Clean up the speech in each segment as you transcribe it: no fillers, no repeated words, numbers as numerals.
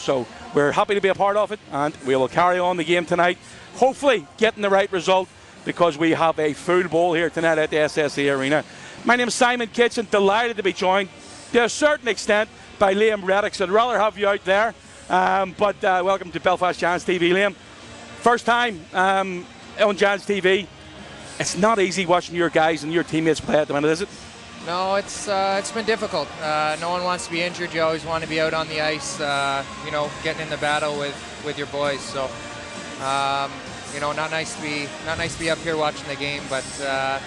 So we're happy to be a part of it, and we will carry on the game tonight, hopefully getting the right result, because we have a full bowl here tonight at the SSE Arena. My name is Simon Kitchen, delighted to be joined to a certain extent by Liam Reddick. So I'd rather have you out there, but welcome to Belfast Giants TV, Liam. First time on Giants TV. It's not easy watching your guys and your teammates play at the minute, is it? No, it's been difficult. No one wants to be injured. You always want to be out on the ice, getting in the battle with your boys. So, not nice to be up here watching the game, but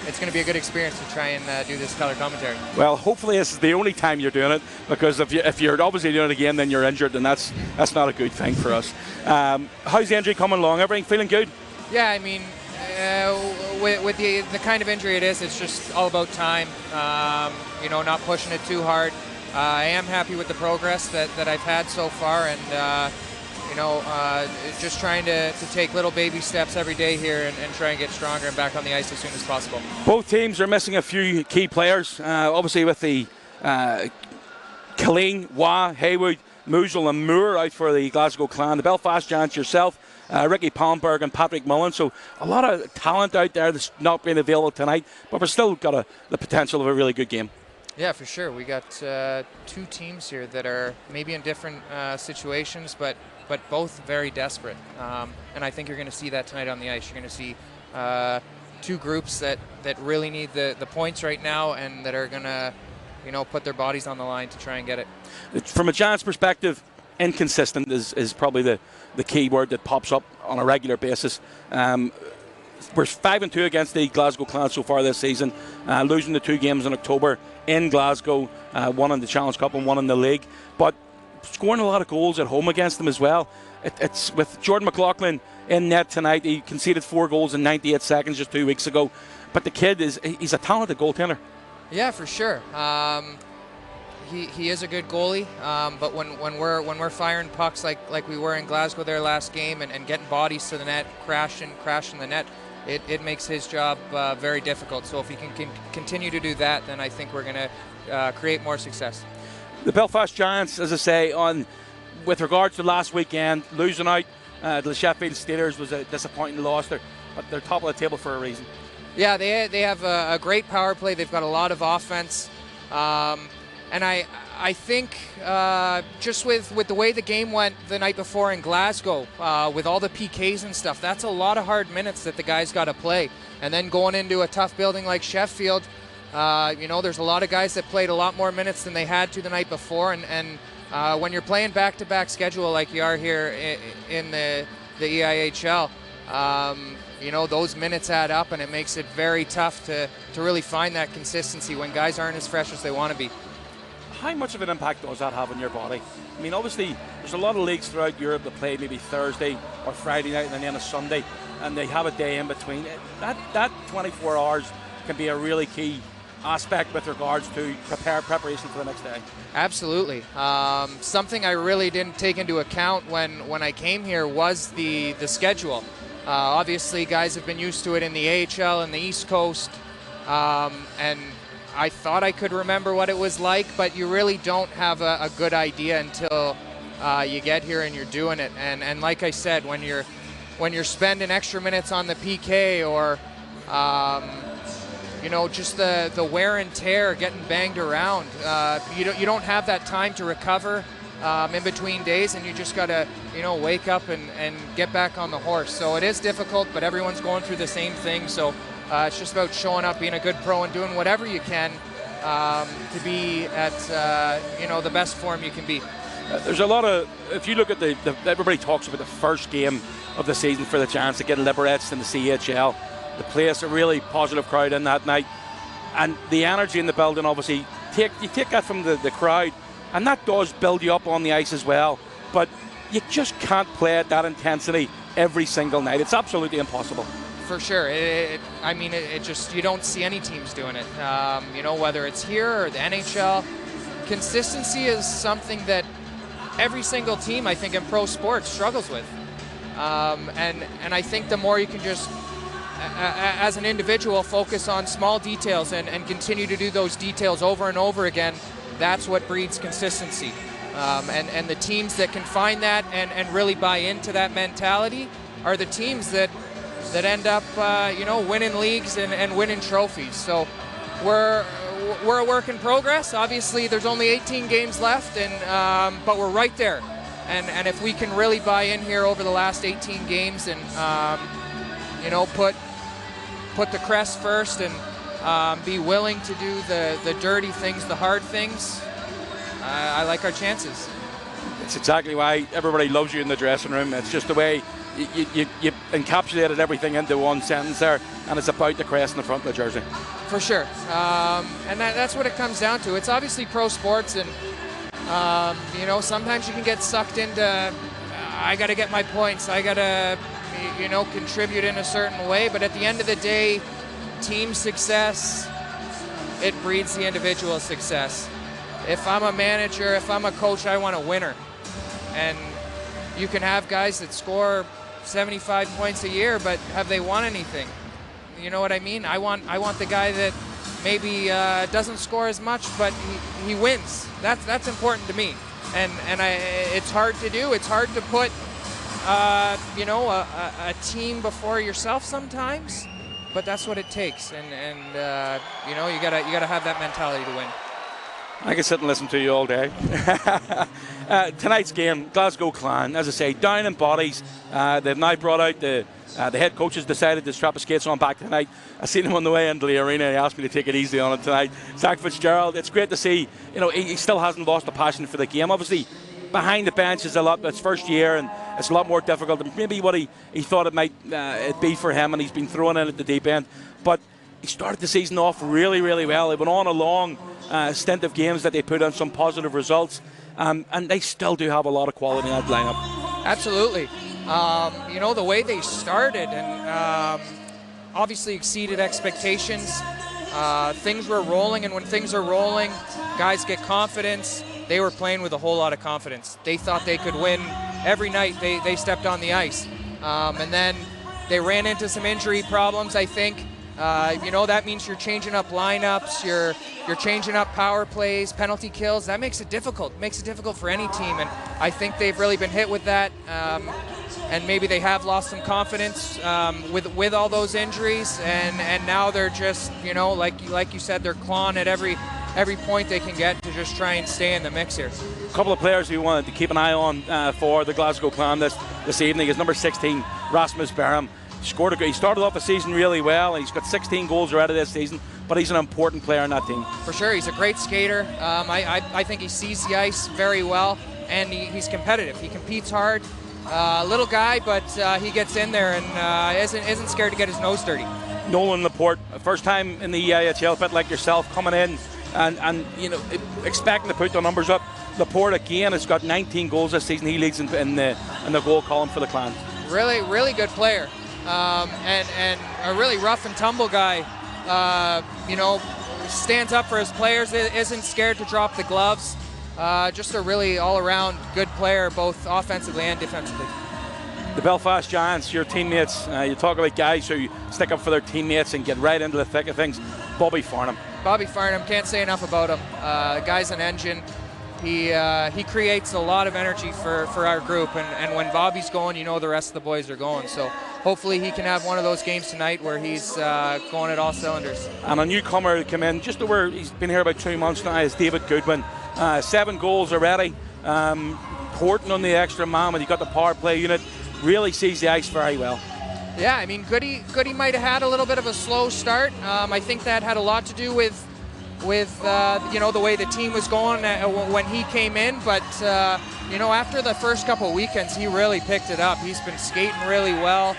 it's going to be a good experience to try and do this color commentary. Well, hopefully this is the only time you're doing it, because if you're obviously doing it again, then you're injured, and that's not a good thing for us. How's the injury coming along? Everything feeling good? Yeah, I mean, with the kind of injury it is, it's just all about time. Not pushing it too hard. I am happy with the progress that I've had so far, and just trying to take little baby steps every day here and try and get stronger and back on the ice as soon as possible. Both teams are missing a few key players, obviously with the Killeen, Waugh, Haywood, Moosel and Moore out for the Glasgow Clan. The Belfast Giants, yourself, Ricky Palmberg and Patrick Mullen. So a lot of talent out there that's not being available tonight, but we've still got the potential of a really good game. Yeah, for sure. We got two teams here that are maybe in different situations, but both very desperate. And I think you're going to see that tonight on the ice. You're going to see two groups that really need the points right now, and that are going to put their bodies on the line to try and get it. From a Giants perspective, inconsistent is probably the key word that pops up on a regular basis. We're 5-2 against the Glasgow Clan so far this season, losing the 2 games in October in Glasgow, one in the Challenge Cup and one in the league, but scoring a lot of goals at home against them as well. It's with Jordan McLaughlin in net tonight. He conceded 4 goals in 98 seconds just 2 weeks ago, but the kid he's a talented goaltender. Yeah, for sure. He is a good goalie, but when we're firing pucks like we were in Glasgow their last game, and getting bodies to the net, crashing the net, it makes his job very difficult. So if he can continue to do that, then I think we're going to create more success. The Belfast Giants, as I say, with regards to last weekend, losing out to the Sheffield Steelers was a disappointing loss. But they're top of the table for a reason. Yeah, they have a great power play. They've got a lot of offense. And I think just with the way the game went the night before in Glasgow, with all the PKs and stuff, that's a lot of hard minutes that the guys got to play. And then going into a tough building like Sheffield, there's a lot of guys that played a lot more minutes than they had to the night before. And when you're playing back-to-back schedule like you are here in the EIHL, those minutes add up, and it makes it very tough to really find that consistency when guys aren't as fresh as they want to be. How much of an impact does that have on your body? I mean, obviously, there's a lot of leagues throughout Europe that play maybe Thursday or Friday night and then a Sunday, and they have a day in between. That 24 hours can be a really key aspect with regards to preparation for the next day. Absolutely. Something I really didn't take into account when I came here was the schedule. Obviously, guys have been used to it in the AHL and the East Coast, and I thought I could remember what it was like, but you really don't have a good idea until you get here and you're doing it. And like I said, when you're spending extra minutes on the PK, or just the wear and tear, getting banged around, you don't have that time to recover in between days, and you just got to wake up and get back on the horse. So it is difficult, but everyone's going through the same thing. So it's just about showing up, being a good pro, and doing whatever you can to be at the best form you can be. There's a lot of, if you look at everybody talks about the first game of the season for the Giants to get Liberettes in the CHL. The place, a really positive crowd in that night, and the energy in the building. Obviously, you take that from the crowd, and that does build you up on the ice as well. But you just can't play at that intensity every single night. It's absolutely impossible. For sure. It just, you don't see any teams doing it. Whether it's here or the NHL, consistency is something that every single team, I think, in pro sports struggles with. And I think the more you can just, as an individual, focus on small details and continue to do those details over and over again, that's what breeds consistency. And the teams that can find that and really buy into that mentality are the teams that end up, winning leagues and winning trophies. So we're a work in progress. Obviously, there's only 18 games left, but we're right there. And if we can really buy in here over the last 18 games and put the crest first and be willing to do the dirty things, the hard things, I like our chances. It's exactly why everybody loves you in the dressing room. It's just the way you encapsulated everything into one sentence there, and it's about the crest in the front of the jersey. For sure. And that's what it comes down to. It's obviously pro sports, and sometimes you can get sucked into, I got to get my points, I got to, contribute in a certain way. But at the end of the day, team success, it breeds the individual success. If I'm a manager, if I'm a coach, I want a winner. And you can have guys that score 75 points a year, but have they won anything? You know what I mean? I want the guy that maybe doesn't score as much, but he wins. That's important to me. And it's hard to do. It's hard to put a team before yourself sometimes, but that's what it takes. And you gotta have that mentality to win. I can sit and listen to you all day. Tonight's game, Glasgow Clan, as I say, down in bodies. They've now brought out the head coach has decided to strap his skates on back tonight. I seen him on the way into the arena. He asked me to take it easy on it tonight. Zach Fitzgerald, it's great to see. He still hasn't lost the passion for the game. Obviously, behind the bench is a lot. It's first year, and it's a lot more difficult than maybe what he thought it might it be for him, and he's been thrown in at the deep end. But he started the season off really, really well. They went on a long stint of games that they put on some positive results, and they still do have a lot of quality in that lineup. Absolutely. The way they started and obviously exceeded expectations. Things were rolling, and when things are rolling, guys get confidence. They were playing with a whole lot of confidence. They thought they could win every night they stepped on the ice. And then they ran into some injury problems, I think. That means you're changing up lineups, you're changing up power plays, penalty kills. That makes it difficult. Makes it difficult for any team, and I think they've really been hit with that. And maybe they have lost some confidence with all those injuries, and now they're just, like you said, they're clawing at every point they can get to just try and stay in the mix here. A couple of players we wanted to keep an eye on for the Glasgow Clan this evening is number 16, Rasmus Berham. He started off the season really well. He's got 16 goals already this season, but he's an important player in that team. For sure, he's a great skater. I think he sees the ice very well, and he's competitive. He competes hard. Little guy, but he gets in there and isn't scared to get his nose dirty. Nolan Laporte, first time in the EIHL, a bit like yourself, coming in and expecting to put the numbers up. Laporte again has got 19 goals this season. He leads in the goal column for the Clan. Really, really good player. And a really rough and tumble guy, stands up for his players, isn't scared to drop the gloves. Just a really all-around good player, both offensively and defensively. The Belfast Giants, your teammates, you talk about guys who stick up for their teammates and get right into the thick of things. Bobby Farnham, can't say enough about him. The guy's an engine. He creates a lot of energy for our group, and when Bobby's going, the rest of the boys are going. So hopefully he can have one of those games tonight where he's going at all cylinders. And a newcomer to come in, he's been here about 2 months now, is David Goodwin. 7 goals already, porting on the extra man when he got the power play unit, really sees the ice very well. Yeah, I mean, Goody might have had a little bit of a slow start. I think that had a lot to do with the way the team was going when he came in, but after the first couple of weekends, he really picked it up. He's been skating really well,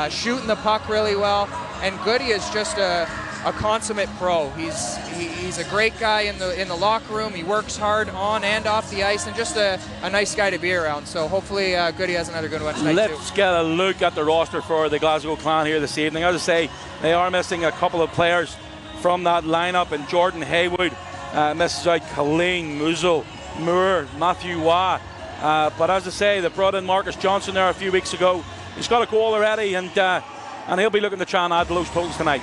shooting the puck really well, and Goody is just a consummate pro. He's a great guy in the locker room. He works hard on and off the ice, and just a nice guy to be around. So hopefully Goody has another good one tonight. Let's get a look at the roster for the Glasgow Clan here this evening. As I say, they are missing a couple of players from that lineup, and Jordan Haywood misses out Colleen, Muzzle, Moore, Matthew Waugh. But as I say, they brought in Marcus Johnson there a few weeks ago. He's got a goal already, and he'll be looking to try and add to those totals tonight.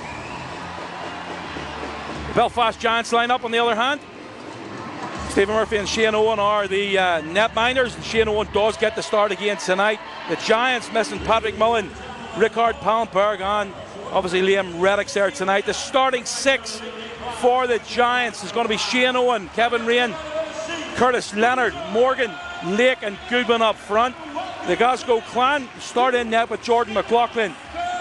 The Belfast Giants lineup, on the other hand, Stephen Murphy and Shane Owen are the netminders, and Shane Owen does get the start again tonight. The Giants missing Patrick Mullen, Rickard Pallenberg, and obviously Liam Reddick's there tonight. The starting 6 for the Giants is going to be Shane Owen, Kevin Rain, Curtis Leonard, Morgan, Lake and Goodwin up front. The Glasgow Clan start in net with Jordan McLaughlin,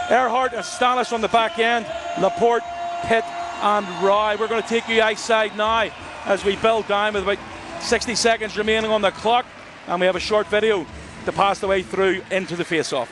Earhart and Stannis on the back end, Laporte, Pitt and Rye. We're going to take you ice side now as we build down with about 60 seconds remaining on the clock, and we have a short video to pass the way through into the face-off.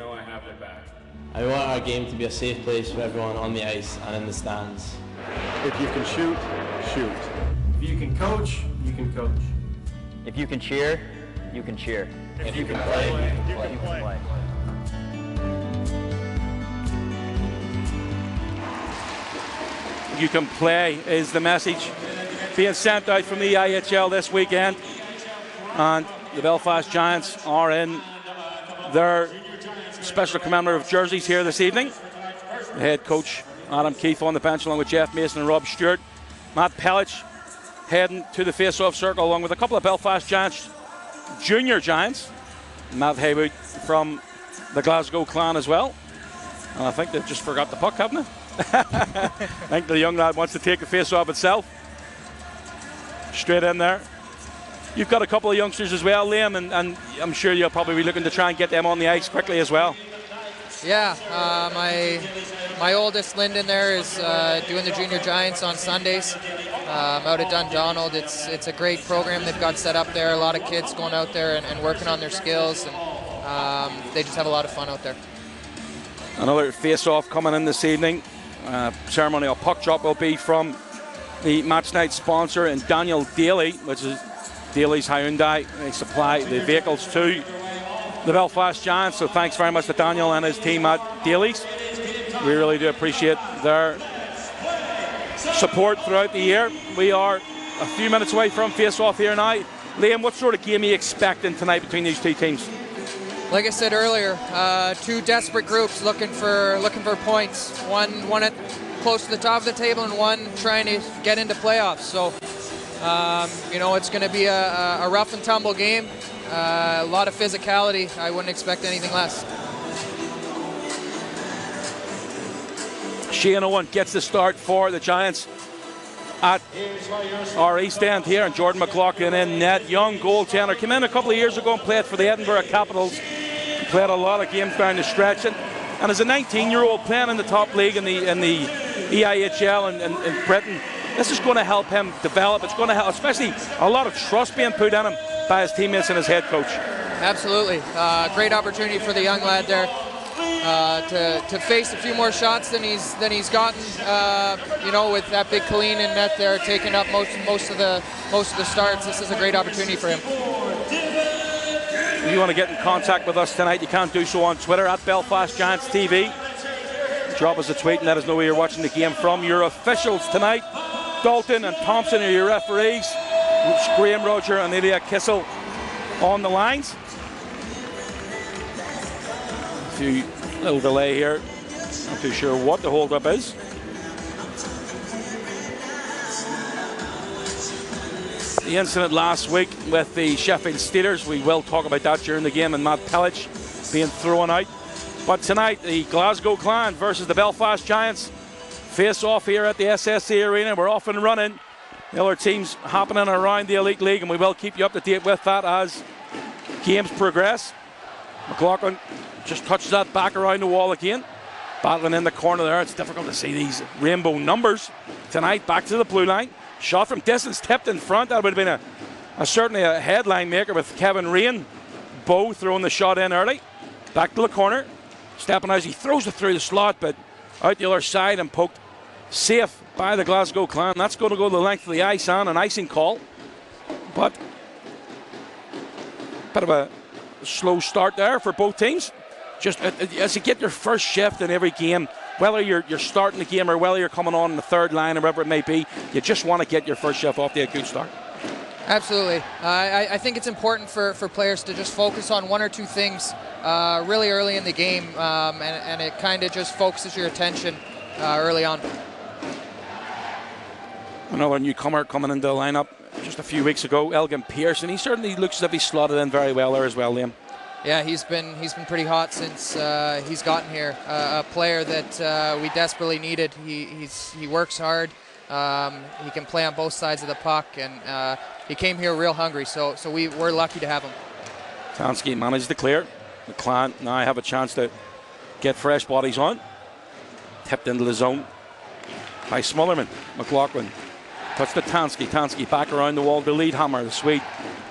know I have their back. I want our game to be a safe place for everyone on the ice and in the stands. If you can shoot, shoot. If you can coach, you can coach. If you can cheer, you can cheer. If you can play, you can play. You can play is the message being sent out from the IHL this weekend, and the Belfast Giants are in their special commemorative jerseys here this evening. The head coach Adam Keefe on the bench along with Jeff Mason and Rob Stewart. Matt Pellich heading to the face-off circle along with a couple of Belfast Giants, junior Giants. Matt Haywood from the Glasgow Clan as well. And I think they've just forgot the puck, haven't they? I think the young lad wants to take the face-off itself. Straight in there. You've got a couple of youngsters as well, Liam, and I'm sure you'll probably be looking to try and get them on the ice quickly as well. Yeah, my oldest Lyndon there is doing the Junior Giants on Sundays out at Dundonald. It's a great program they've got set up there. A lot of kids going out there and working on their skills, and they just have a lot of fun out there. Another face-off coming in this evening. Ceremonial puck drop will be from the match night sponsor in Daniel Daly, which is Daly's Hyundai. They supply the vehicles to the Belfast Giants, so thanks very much to Daniel and his team at Daly's. We really do appreciate their support throughout the year. We are a few minutes away from face-off here now. Liam, what sort of game are you expecting tonight between these two teams? Like I said earlier, two desperate groups looking for points. One at close to the top of the table, and one trying to get into playoffs. So, it's going to be a rough and tumble game. A lot of physicality. I wouldn't expect anything less. Shane Owen gets the start for the Giants at our east end here, and Jordan McLaughlin in net. Young goaltender, came in a couple of years ago and played for the Edinburgh Capitals. Played a lot of games down the stretch, and as a 19-year-old playing in the top league in the EIHL in Britain, this is going to help him develop. It's going to help, especially a lot of trust being put in him by his teammates and his head coach. Absolutely, great opportunity for the young lad there to face a few more shots than he's gotten. With that big Colleen in net there, taking up most of the starts. This is a great opportunity for him. If you want to get in contact with us tonight, you can do so on Twitter at Belfast Giants TV. Drop us a tweet and let us know where you're watching the game from. Your officials tonight, Dalton and Thompson, are your referees. Graham Roger and Ilya Kissel on the lines. A few little delay here. Not too sure what the hold-up is. the incident last week with the Sheffield Steelers. We will talk about that during the game, and Matt Pellich being thrown out. But tonight, the Glasgow Clan versus the Belfast Giants face off here at the SSE Arena. We're off and running. The other teams happening around the Elite League, and we will keep you up to date with that as games progress. McLaughlin just touches that back around the wall again. Battling in the corner there. It's difficult to see these rainbow numbers tonight. Back to the blue line. Shot from distance, tipped in front. That would have been certainly a headline maker with Kevin Rain. Bow throwing the shot in early. Back to the corner. Stepping as he throws it through the slot, but out the other side and poked safe by the Glasgow Clan. That's going to go the length of the ice on an icing call. But bit of a slow start there for both teams. Just as you get your first shift in every game, whether you're starting the game or whether you're coming on in the third line or whatever it may be, you just want to get your first shift off to a good start. Absolutely. I think it's important for players to just focus on one or two things really early in the game, and it kind of just focuses your attention early on. Another newcomer coming into the lineup just a few weeks ago, Elgin Pearson. He certainly looks as if he's slotted in very well there as well, Liam. Yeah, he's been pretty hot since he's gotten here. A player that we desperately needed. He works hard. He can play on both sides of the puck, and he came here real hungry. So we're lucky to have him. Tansky managed to clear. The Clan now have a chance to get fresh bodies on. Tipped into the zone by Smullerman. McLaughlin touched to Tansky. Tansky back around the wall to Leadhammer. The Swede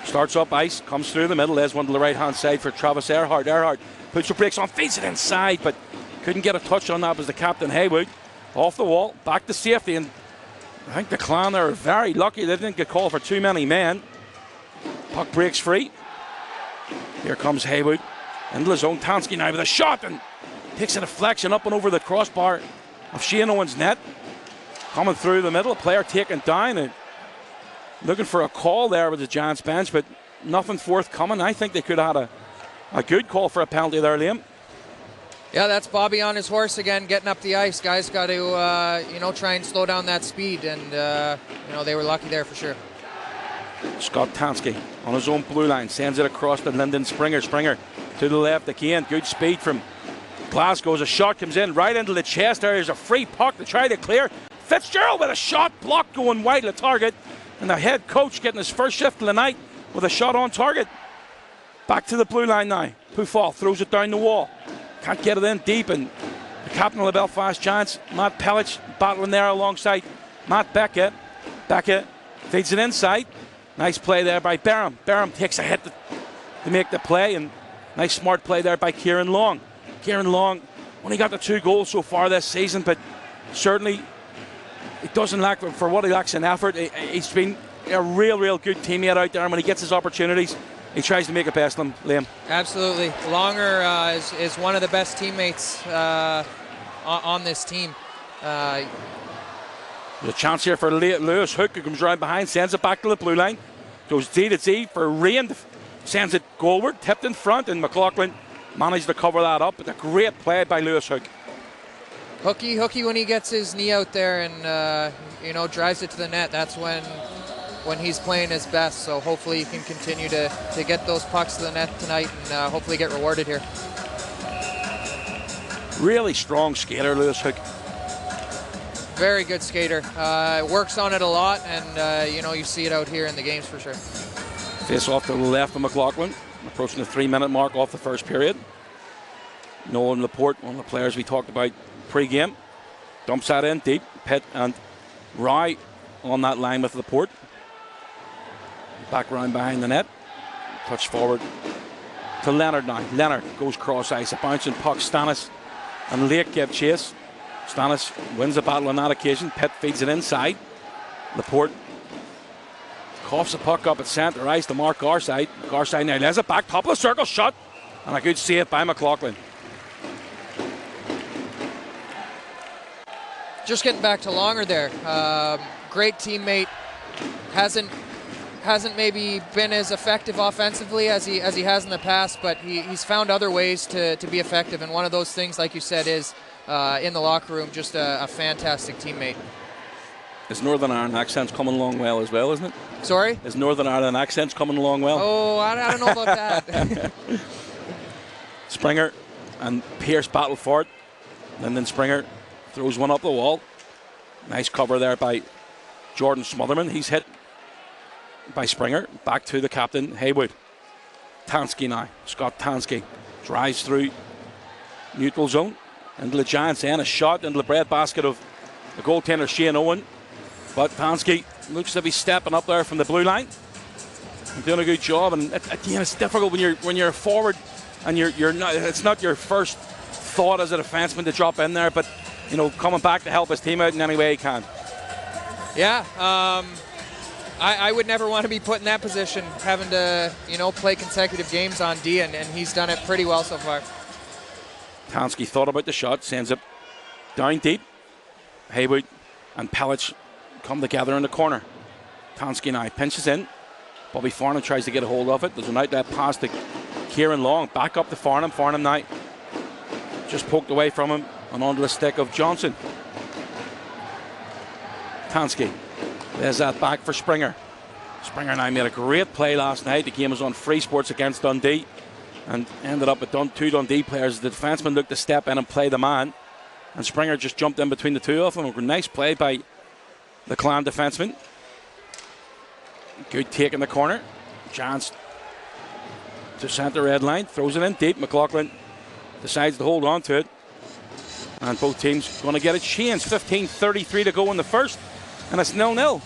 starts up ice, comes through the middle. There's one to the right-hand side for Travis Earhart. Earhart puts the brakes on, feeds it inside, but couldn't get a touch on that. Was the captain Haywood off the wall, back to safety, and I think the Clan are very lucky they didn't get called for too many men. Puck breaks free. Here comes Haywood into the zone. Tansky now with a shot and takes a deflection up and over the crossbar of Shane Owen's net. Coming through the middle, a player taken down and looking for a call there with the Giants bench, but nothing forthcoming. I think they could have had a good call for a penalty there, Liam. Yeah, that's Bobby on his horse again, getting up the ice. Guys got to, try and slow down that speed, and, they were lucky there for sure. Scott Tansky on his own blue line, sends it across to Lyndon Springer. Springer to the left again. Good speed from Glasgow. As a shot comes in right into the chest there. There's a free puck to try to clear. Fitzgerald with a shot blocked going wide of the target. And the head coach getting his first shift of the night with a shot on target. Back to the blue line now. Pufall throws it down the wall. Can't get it in deep, and the captain of the Belfast Giants, Matt Pellich, battling there alongside Matt Beckett. Beckett feeds it inside. Nice play there by Barham. Barham takes a hit to make the play, and nice smart play there by Kieran Long. Kieran Long only got the 2 goals so far this season, but certainly it doesn't lack for what he lacks in effort. He's been a real good teammate out there, and when he gets his opportunities, he tries to make it best of them, Liam. Absolutely. Longer is one of the best teammates on this team. There's a chance here for Lewis Hook, who comes around behind, sends it back to the blue line. Goes D to Z for Rain, sends it goalward, tipped in front, and McLaughlin managed to cover that up. It's a great play by Lewis Hook. Hooky when he gets his knee out there and drives it to the net, that's when he's playing his best. So hopefully he can continue to get those pucks to the net tonight and hopefully get rewarded here. Really strong skater, Lewis Hook. Very good skater. Works on it a lot, and you see it out here in the games for sure. Face off to the left of McLaughlin, approaching the 3-minute mark off the first period. Nolan Laporte, one of the players we talked about pre-game, dumps that in deep. Pitt and Rye on that line with Laporte. Back round behind the net. Touch forward to Leonard now. Leonard goes cross ice. A bouncing puck. Stannis and Lake give chase. Stannis wins the battle on that occasion. Pitt feeds it inside. Laporte coughs the puck up at centre ice to Mark Garside. Garside now lays it back. Top of the circle. Shot. And a good save by McLaughlin. Just getting back to Longer there. Great teammate. Hasn't maybe been as effective offensively as he has in the past, but he's found other ways to be effective. And one of those things, like you said, is in the locker room, just a fantastic teammate. His Northern Ireland accent's coming along well as well, isn't it? Sorry? His Northern Ireland accent's coming along well. Oh, I don't know about that. Springer and Pearce battle for it. Lyndon Springer throws one up the wall. Nice cover there by Jordan Smotherman. He's hit by Springer. Back to the captain, Haywood. Tansky now. Scott Tansky drives through neutral zone into the Giants' end. A shot into the breadbasket of the goaltender Shane Owen. But Tansky looks to be stepping up there from the blue line. Doing a good job. And again, it's difficult when you're forward and you're not. It's not your first thought as a defenseman to drop in there, but you know, coming back to help his team out in any way he can. Yeah, I would never want to be put in that position, having to, you know, play consecutive games on D, and he's done it pretty well so far. Tansky thought about the shot, sends it down deep. Haywood and Pellich come together in the corner. Tansky now pinches in. Bobby Farnham tries to get a hold of it. There's an outlet pass to Kieran Long. Back up to Farnham. Farnham now just poked away from him and onto the stick of Johnson. Tansky. There's that back for Springer. Springer now made a great play last night. The game was on Free Sports against Dundee and ended up with two Dundee players. The defenseman looked to step in and play the man, and Springer just jumped in between the two of them. A nice play by the Clan defenseman. Good take in the corner. Chance to centre red line. Throws it in deep. McLaughlin decides to hold on to it. And both teams going to get it changed. 15:33 to go in the first. And it's 0-0.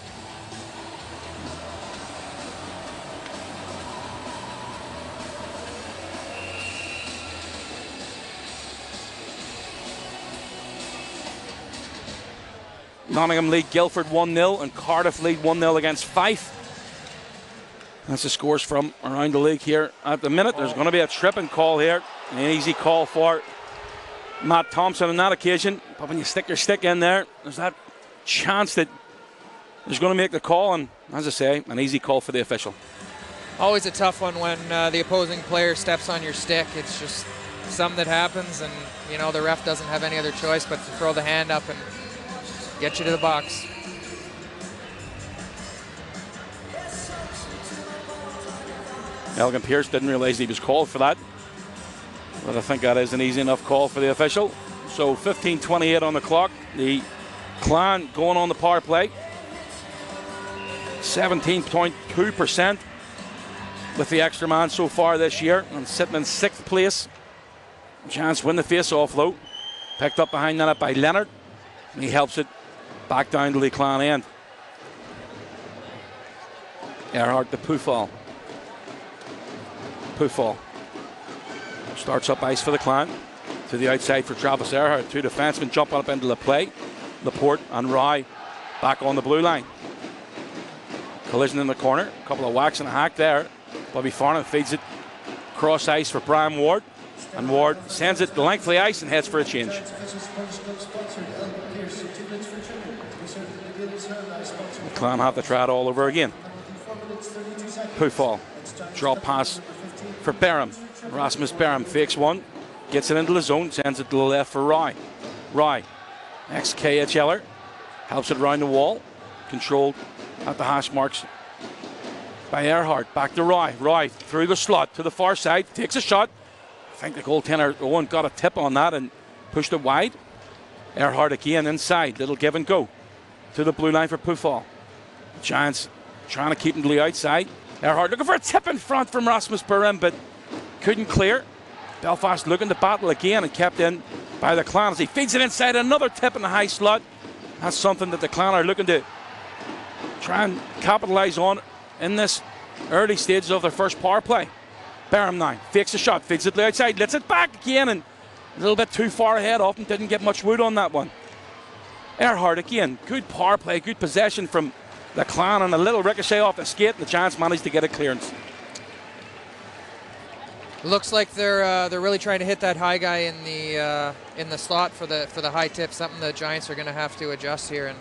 Nottingham lead Guildford 1-0 and Cardiff lead 1-0 against Fife. That's the scores from around the league here. At the minute, there's going to be a tripping call here. An easy call for Matt Thompson on that occasion. But when you stick your stick in there, there's that chance that he's going to make the call. And as I say, an easy call for the official. Always a tough one when the opposing player steps on your stick. It's just something that happens, and you know the ref doesn't have any other choice but to throw the hand up and get you to the box. Elgin Pearce didn't realize he was called for that, but I think that is an easy enough call for the official. So 15:28 on the clock. The Clan going on the power play. 17.2% with the extra man so far this year, and sitting in 6th place. Chance win the face-off though. Picked up behind that by Leonard, and he helps it back down to the Clan end. Earhart to Pufall. Pufall starts up ice for the Clan. To the outside for Travis Earhart. Two defensemen jumping up into the play. Laporte and Rye back on the blue line. Collision in the corner. A couple of whacks and a hack there. Bobby Farnham feeds it cross ice for Brian Ward. And Ward sends it the length of the ice and heads for a change. The Clan have to try it all over again. Pufall. Drop pass for Barham. Rasmus Barham fakes one. Gets it into the zone. Sends it to the left for Rye. Rye. Ex-KHLer. Helps it round the wall. Controlled at the hash marks by Earhart. Back to Rye. Rye through the slot to the far side. Takes a shot. I think the goaltender Owen got a tip on that and pushed it wide. Earhart again inside. Little give and go to the blue line for Pufall. Giants trying to keep him to the outside. Earhart looking for a tip in front from Rasmus Barham, but couldn't clear. Belfast looking to battle again and kept in by the Clan as he feeds it inside. Another tip in the high slot. That's something that the Clan are looking to try and capitalise on in this early stages of their first power play. Barham now fakes a shot, feeds it to the outside, lets it back again, and a little bit too far ahead of him. Didn't get much wood on that one. Earhart again, good power play, good possession from the Clan, and a little ricochet off the skate, and the Giants managed to get a clearance. Looks like they're really trying to hit that high guy in the slot for the high tip. Something the Giants are going to have to adjust here and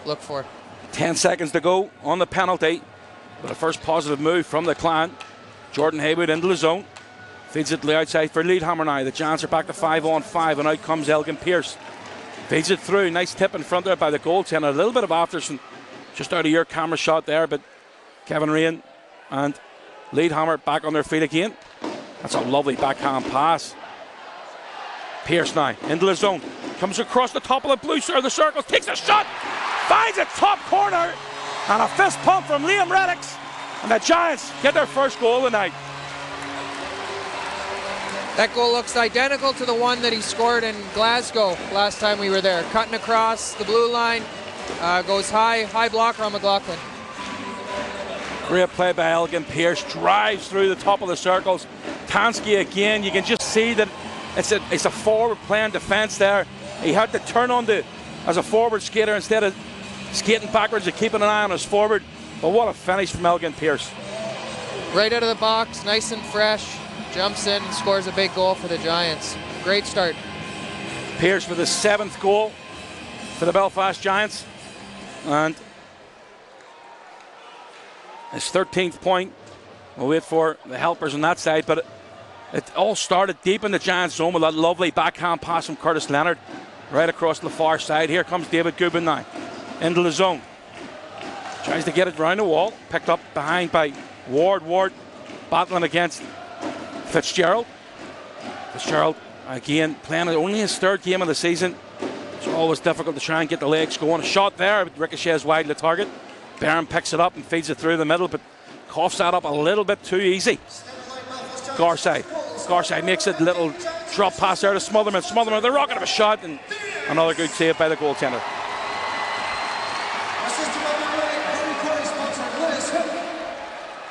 look for. 10 seconds to go on the penalty, but a first positive move from the Clan. Jordan Haywood into the zone, feeds it to the outside for Leadhammer now. The Giants are back to 5-on-5, and out comes Elgin Pearce. Feeds it through. Nice tip in front there by the goaltender. A little bit of Afterson just out of your camera shot there, but Kevin Rain and Leadhammer back on their feet again. That's a lovely backhand pass. Pearce now into the zone. Comes across the top of the blue or the circle. Takes a shot. Finds a top corner. And a fist pump from Liam Reddicks. And the Giants get their first goal tonight. That goal looks identical to the one that he scored in Glasgow last time we were there. Cutting across the blue line. Goes high blocker on McLaughlin. Great play by Elgin Pearce. Drives through the top of the circles. Tansky again. You can just see that it's a forward playing defence there. He had to turn on as a forward skater instead of skating backwards and keeping an eye on his forward. But what a finish from Elgin Pearce. Right out of the box, nice and fresh. Jumps in and scores a big goal for the Giants. Great start. Pearce with his 7th goal for the Belfast Giants. And his 13th point. We'll wait for the helpers on that side, but it all started deep in the Giants' zone with that lovely backhand pass from Curtis Leonard right across the far side. Here comes David Goodwin now into the zone. Tries to get it round the wall. Picked up behind by Ward. Ward battling against Fitzgerald. Fitzgerald again playing only his 3rd game of the season. It's always difficult to try and get the legs going. A shot there, but ricochets wide of the target. Barron picks it up and feeds it through the middle, but coughs that up a little bit too easy. Garside makes it, little drop pass there to Smotherman. Smotherman, the rocket of a shot, and another good save by the goaltender.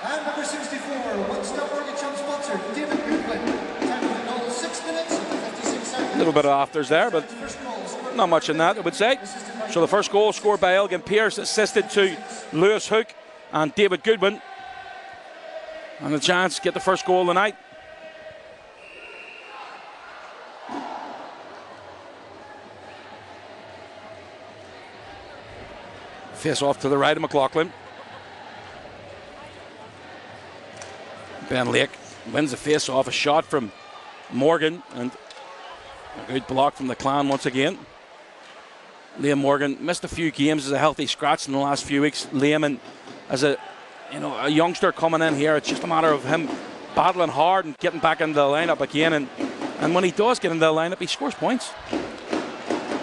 And number 64, one-step mortgage home sponsor, David Goodwin. Time of the goal, 6 minutes and 56 seconds. A little bit of afters there, but not much in that, I would say. So the first goal scored by Elgin Pearce, assisted to Lewis Hook and David Goodwin. And the Giants get the first goal tonight. Face off to the right of McLaughlin. Ben Lake wins the face off. A shot from Morgan and a good block from the Clan once again. Liam Morgan missed a few games as a healthy scratch in the last few weeks. Liam, and as a youngster coming in here, it's just a matter of him battling hard and getting back into the lineup again. And when he does get into the lineup, he scores points.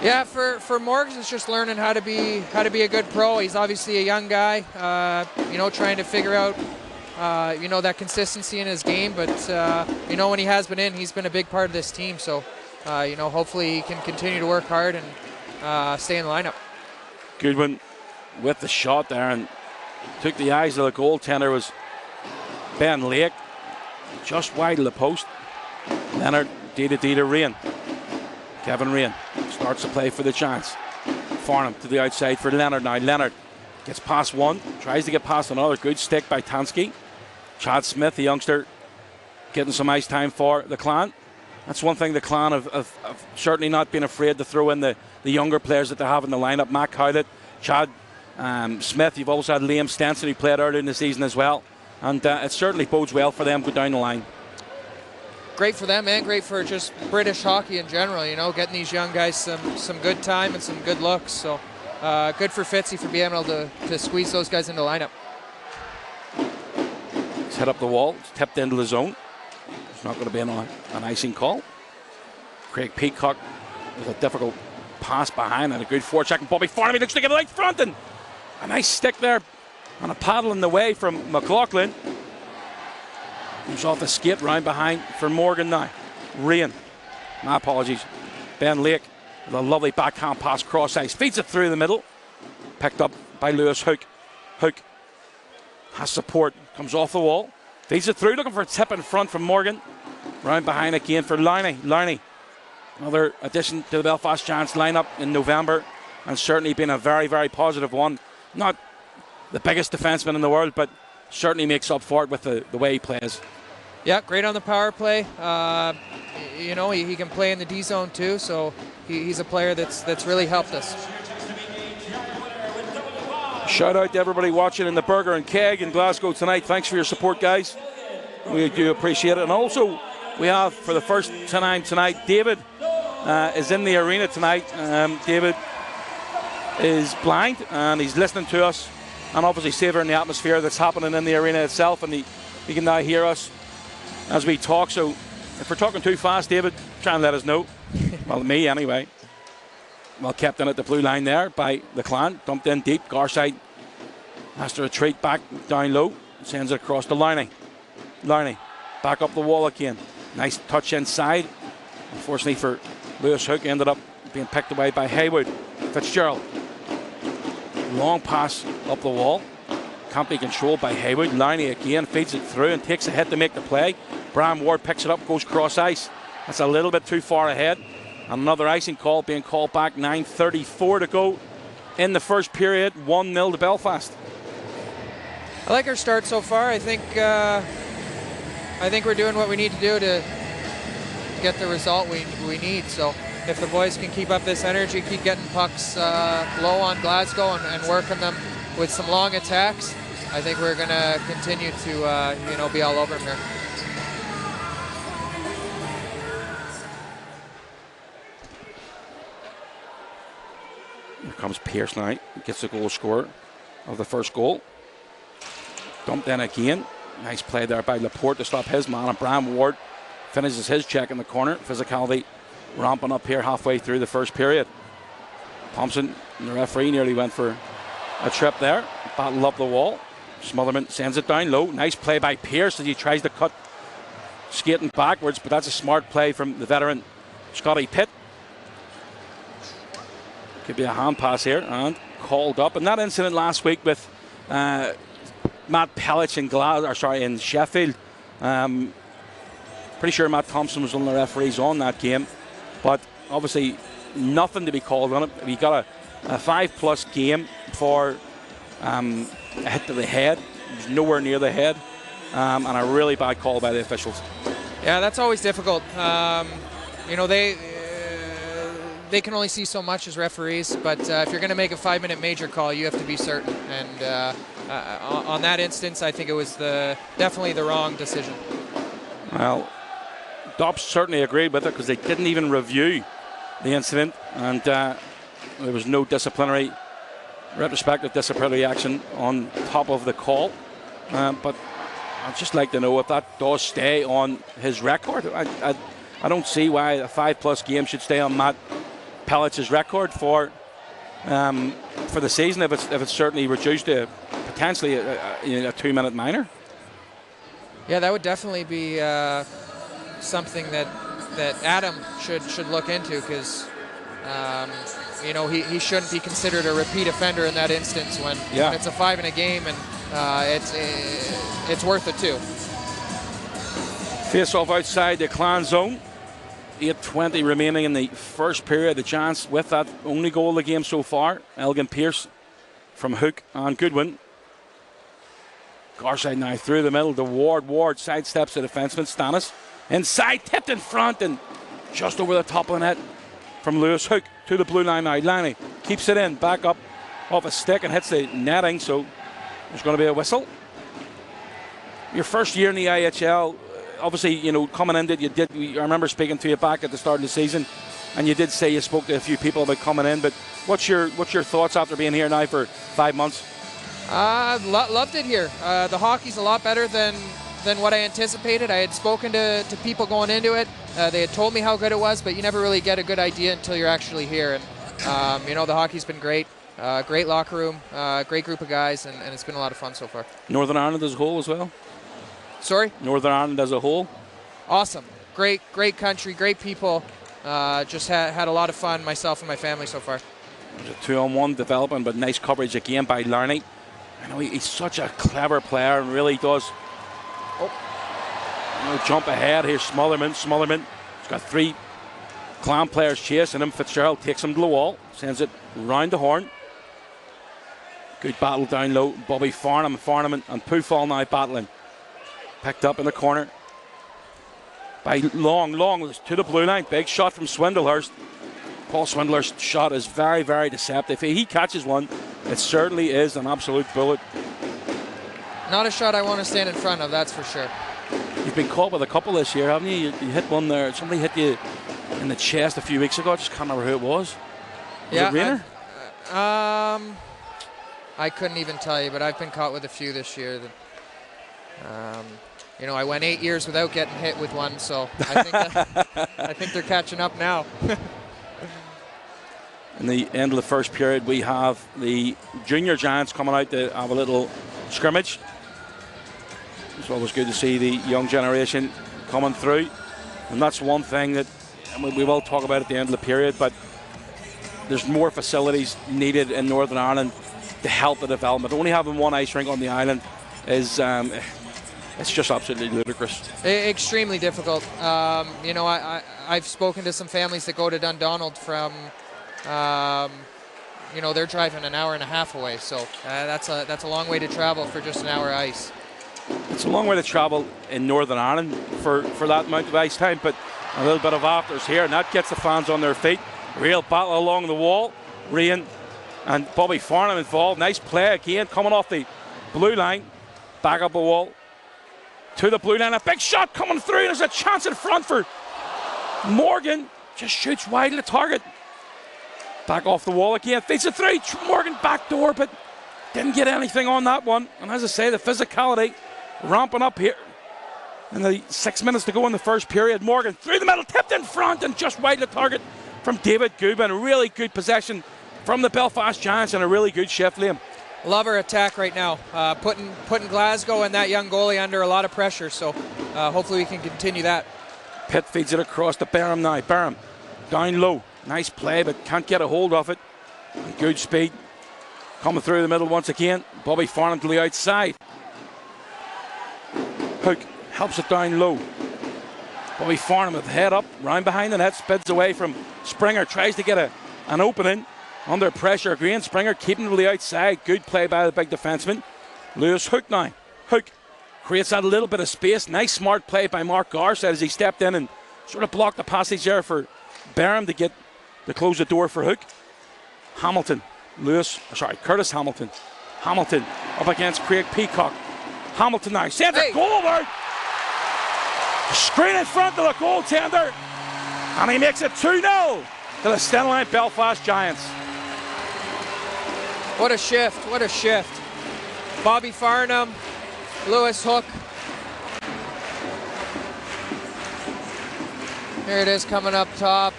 Yeah, for Morgan, it's just learning how to be a good pro. He's obviously a young guy, trying to figure out that consistency in his game. But when he has been in, he's been a big part of this team. So hopefully he can continue to work hard and stay in the lineup. Goodwin with the shot there and took the eyes of the goaltender was Ben Lake, just wide of the post. Leonard, D to Rain. Kevin Rain starts to play for the Giants. Farnham to the outside for Leonard now. Leonard gets past one, tries to get past another. Good stick by Tansky. Chad Smith, the youngster, getting some ice time for the Clan. That's one thing the Clan have certainly not been afraid to throw in the younger players that they have in the lineup. Matt Cowlett, Chad Smith. You've also had Liam Stenson, who played earlier in the season as well. And it certainly bodes well for them go down the line. Great for them and great for just British hockey in general, getting these young guys some good time and some good looks. So good for Fitzy for being able to squeeze those guys into the lineup. He's hit up the wall, it's tipped into the zone. There's not going to be an icing call. Craig Peacock with a difficult pass behind and a good forecheck. And Bobby Farnham looks to get it right front, and a nice stick there and a paddle in the way from McLaughlin. Comes off the skate round behind for Morgan now. Rain. My apologies. Ben Lake with a lovely backhand pass cross ice. Feeds it through the middle. Picked up by Lewis Hook. Hook has support. Comes off the wall. Feeds it through. Looking for a tip in front from Morgan. Round behind again for Lowney. Lowney. Another addition to the Belfast Giants lineup in November. And certainly been a very, very positive one. Not the biggest defenseman in the world, but certainly makes up for it with the way he plays. Yeah, great on the power play. He can play in the D zone too, so he's a player that's really helped us. Shout out to everybody watching in the Burger and Keg in Glasgow tonight. Thanks for your support, guys. We do appreciate it. And also, we have for the first time tonight, David is in the arena tonight. David is blind and he's listening to us and obviously savouring the atmosphere that's happening in the arena itself, and he can now hear us as we talk. So if we're talking too fast, David, try and let us know. Well, me anyway. Well kept in at the blue line there by the Clan. Dumped in deep. Garside has to retreat back down low. Sends it across to Larney. Larney back up the wall again. Nice touch inside. Unfortunately for Lewis Hook, ended up being picked away by Haywood. Fitzgerald. Long pass up the wall. Can't be controlled by Haywood. Larney again feeds it through and takes a hit to make the play. Bram Ward picks it up, goes cross ice. That's a little bit too far ahead. Another icing call being called back. 9:34 to go in the first period. 1-0 to Belfast. I like our start so far. I think we're doing what we need to do to get the result we need. So if the boys can keep up this energy, keep getting pucks low on Glasgow and working them with some long attacks, I think we're going to continue to be all over them here. Here comes Pierce now. Gets the goal scorer of the first goal. Dumped in again. Nice play there by Laporte to stop his man. And Bram Ward finishes his check in the corner. Physicality ramping up here halfway through the first period. Thompson, the referee, nearly went for a trip there. Battle up the wall. Smotherman sends it down low. Nice play by Pierce as he tries to cut skating backwards, but that's a smart play from the veteran Scotty Pitt. Could be a hand pass here and called up. And that incident last week with Matt Pellich in Sheffield. Pretty sure Matt Thompson was one of the referees on that game, but obviously nothing to be called on it. We got a 5+ game for a hit to the head. It was nowhere near the head, and a really bad call by the officials. Yeah, that's always difficult. They can only see so much as referees, but if you're going to make a 5-minute major call, you have to be certain. And on that instance, I think it was definitely the wrong decision. Well, Dobbs certainly agreed with it because they didn't even review the incident, and there was no retrospective disciplinary action on top of the call. But I'd just like to know if that does stay on his record. I don't see why a 5+ game should stay on Matt Pellich's record for the season if it's certainly reduced to potentially a 2-minute minor. Yeah, that would definitely be something that Adam should look into, because he shouldn't be considered a repeat offender in that instance when it's a 5 in a game, and it's worth it too. Face off outside the Clan zone. 8:20 remaining in the first period. The chance with that only goal of the game so far. Elgin Pierce from Hook and Goodwin. Garside now through the middle to Ward. Ward sidesteps the defenseman. Stannis inside, tipped in front and just over the top of the net from Lewis Hook to the blue line now. Lanny keeps it in, back up off a stick and hits the netting, so there's going to be a whistle. Your first year in the IHL, obviously, coming in, I remember speaking to you back at the start of the season, and you did say you spoke to a few people about coming in, but what's your thoughts after being here now for 5 months? Loved it here. The hockey's a lot better than what I anticipated. I had spoken to people going into it. They had told me how good it was, but you never really get a good idea until you're actually here. And the hockey's been great. Great locker room, great group of guys, and it's been a lot of fun so far. Northern Ireland as a whole as well? Sorry? Northern Ireland as a whole? Awesome. Great country, great people. Just had a lot of fun, myself and my family so far. There's a 2-on-1 developing, but nice coverage again by Larney. I know he's such a clever player and really does jump ahead. Here's Smotherman. He's got 3 Clan players chasing him. Fitzgerald takes him to the wall, sends it round the horn. Good battle down low. Bobby Farnham and Poufall now battling. Picked up in the corner by Long to the blue line. Big shot from Swindlehurst. Paul Swindler's shot is very, very deceptive. If he catches one, it certainly is an absolute bullet. Not a shot I want to stand in front of, that's for sure. You've been caught with a couple this year, haven't you? You hit one there. Somebody hit you in in the chest a few weeks ago. I just can't remember who it was. Was it Rayner? I couldn't even tell you, but I've been caught with a few this year. You know, I went 8 years without getting hit with one, so I think they're catching up now. In the end of the first period, we have the junior Giants coming out to have a little scrimmage. It's always good to see the young generation coming through, and that's one thing that we will talk about at the end of the period, but there's more facilities needed in Northern Ireland to help the development. Only having one ice rink on the island is it's just absolutely ludicrous. Extremely difficult. You know, I've spoken to some families that go to Dundonald from, you know, they're driving an hour and a half away. So that's a long way to travel for just an hour ice. It's a long way to travel in Northern Ireland for that amount of ice time, but a little bit of afters here, and that gets the fans on their feet. Real battle along the wall. Rian and Bobby Farnham involved. Nice play again, coming off the blue line. Back up the wall to the blue line. A big shot coming through. There's a chance in front for Morgan. Just shoots wide of the target. Back off the wall again. Feeds it through. Morgan back door, but didn't get anything on that one. And as I say, the physicality ramping up here. In the 6 minutes to go in the first period, Morgan through the middle, tipped in front, and just wide of the target from David Gubin. Really good possession from the Belfast Giants and a really good shift, Liam. Love our attack right now, putting Glasgow and that young goalie under a lot of pressure, so hopefully we can continue that. Pitt feeds it across to Barham now. Barham down low. Nice play, but can't get a hold of it. Good speed. Coming through the middle once again. Bobby Farnham to the outside. Hook helps it down low. Bobby Farnham with the head up, round behind the net, spids away from Springer, tries to get an opening. Under pressure, Green Springer keeping to the outside. Good play by the big defenseman. Lewis Hook now. Hook creates that little bit of space. Nice smart play by Mark Garside as he stepped in and sort of blocked the passage there for Barham to close the door for Hook. Curtis Hamilton. Hamilton up against Craig Peacock. Hamilton now sends a goal there. Screen in front of the goaltender. And he makes it 2-0 to the Stenline Belfast Giants. What a shift, what a shift. Bobby Farnham, Lewis Hook. Here it is coming up top.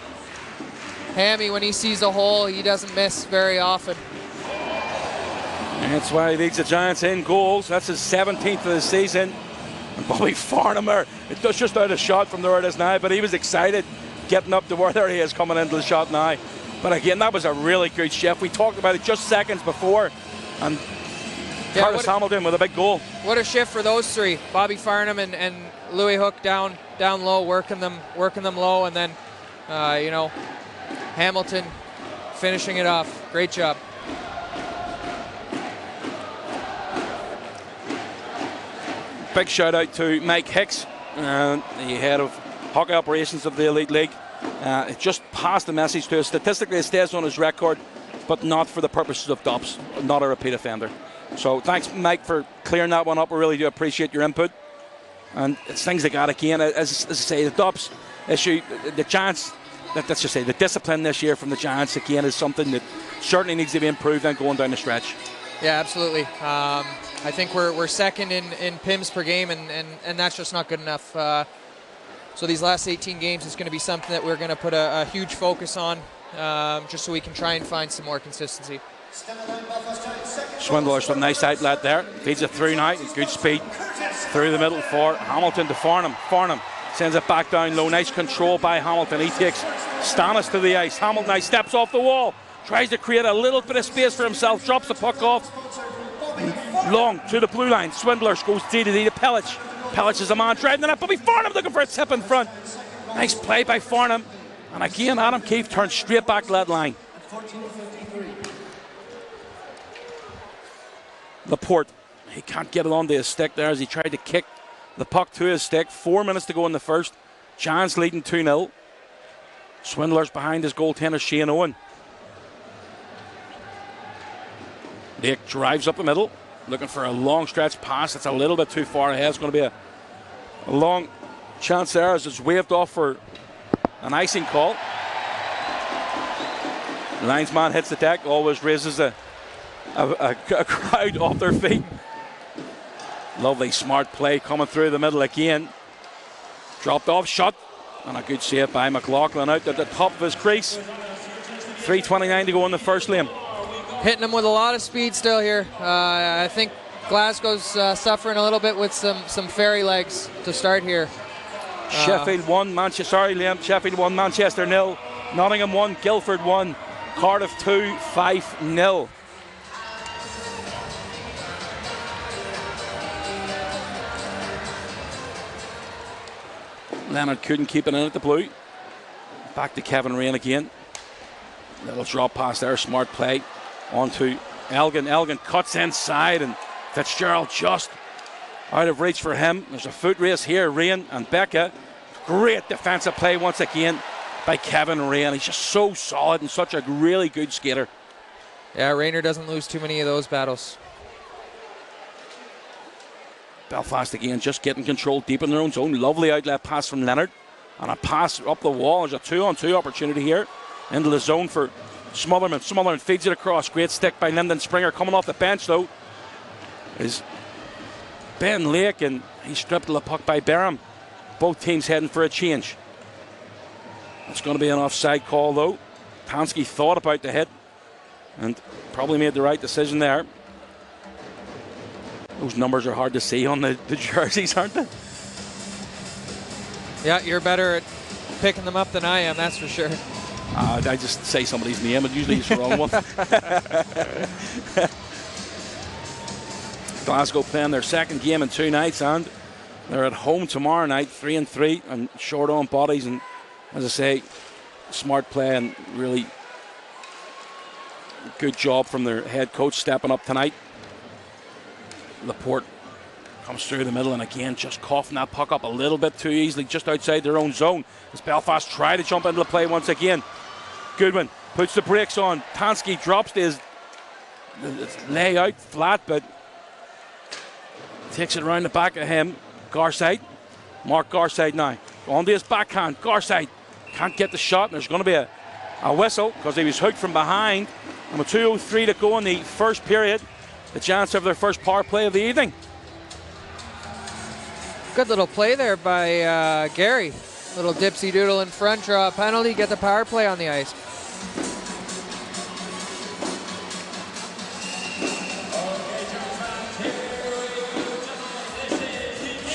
Hammy, when he sees a hole, he doesn't miss very often. And that's why he leads the Giants in goals. That's his 17th of the season. And Bobby Farnham, it does just out a shot from where it is now, but he was excited getting up to where there he is coming into the shot now. But again, that was a really good shift. We talked about it just seconds before. And Curtis Hamilton with a big goal. What a shift for those three. Bobby Farnham and Louis Hook down low, working them low, and then you know, Hamilton finishing it off. Great job. Big shout out to Mike Hicks, the head of hockey operations of the Elite League. It just passed the message to us. Statistically, it stays on his record, but not for the purposes of DOPS, not a repeat offender. So thanks, Mike, for clearing that one up. We really do appreciate your input. And it's things like that again. As I say, the DOPS issue, the Giants, let's just say the discipline this year from the Giants again is something that certainly needs to be improved and going down the stretch. Yeah, absolutely. I think we're second in PIMs per game, and that's just not good enough. So these last 18 games is going to be something that we're going to put a huge focus on, just so we can try and find some more consistency. Swindler's some nice outlet there. Feeds it through now. Good speed through the middle for Hamilton to Farnham. Farnham sends it back down low. Nice control by Hamilton. He takes Stannis to the ice. Hamilton now steps off the wall. Tries to create a little bit of space for himself. Drops the puck off. Long to the blue line. Swindlers goes D-to-D to Pellich. Pellich is a man driving the net. Bobby Farnham looking for a tip in front. Nice play by Farnham. And again, Adam Keefe turns straight back to that line. Laporte, he can't get it onto his stick there as he tried to kick the puck to his stick. 4 minutes to go in the first. Giants leading 2-0. Swindlers behind his goaltender Shane Owen. Lake drives up the middle, looking for a long stretch pass. It's a little bit too far ahead. It's going to be a long chance there as it's waved off for An icing call. The linesman hits the deck, always raises a crowd off their feet. Lovely smart play coming through the middle again. Dropped off shot, and a good save by McLaughlin out at the top of his crease. 3:29 to go in the first lane. Hitting him with a lot of speed still here. I think Glasgow's suffering a little bit with some fairy legs to start here. Sheffield 1, Liam. Sheffield 1, Manchester 0. Nottingham 1, Guildford 1. Cardiff 2, 5-0. Leonard couldn't keep it in at the blue. Back to Kevin Rain again. Little drop pass there, smart play. On to Elgin. Elgin cuts inside, and Fitzgerald just out of reach for him. There's a foot race here. Rain and Becca. Great defensive play once again by Kevin Rain. He's just so solid and such a really good skater. Yeah, Rayner doesn't lose too many of those battles. Belfast again just getting control deep in their own zone. Lovely outlet pass from Leonard. And a pass up the wall. There's a 2-on-2 opportunity here. Into the zone for Smotherman. Smotherman feeds it across. Great stick by Lyndon Springer. Coming off the bench though is Ben Lake, and he stripped the puck by Barham. Both teams heading for a change. It's going to be an offside call though. Tansky thought about the hit and probably made the right decision there. Those numbers are hard to see on the jerseys, aren't they? Yeah, you're better at picking them up than I am, that's for sure. I just say somebody's name, and usually it's the wrong one. Glasgow playing their second game in 2 nights, and they're at home tomorrow night, 3-3, and short on bodies. And as I say, smart play and really good job from their head coach stepping up tonight. Laporte comes through the middle, and again just coughing that puck up a little bit too easily, just outside their own zone. As Belfast try to jump into the play once again. Goodwin puts the brakes on. Tansky drops his lay out flat, but takes it around the back of him. Garside, Mark Garside now on to his backhand. Garside can't get the shot, and there's going to be a whistle because he was hooked from behind. And with 2:03 to go in the first period, the Giants have their first power play of the evening. Good little play there by Gary. Little dipsy doodle in front, draw a penalty, get the power play on the ice.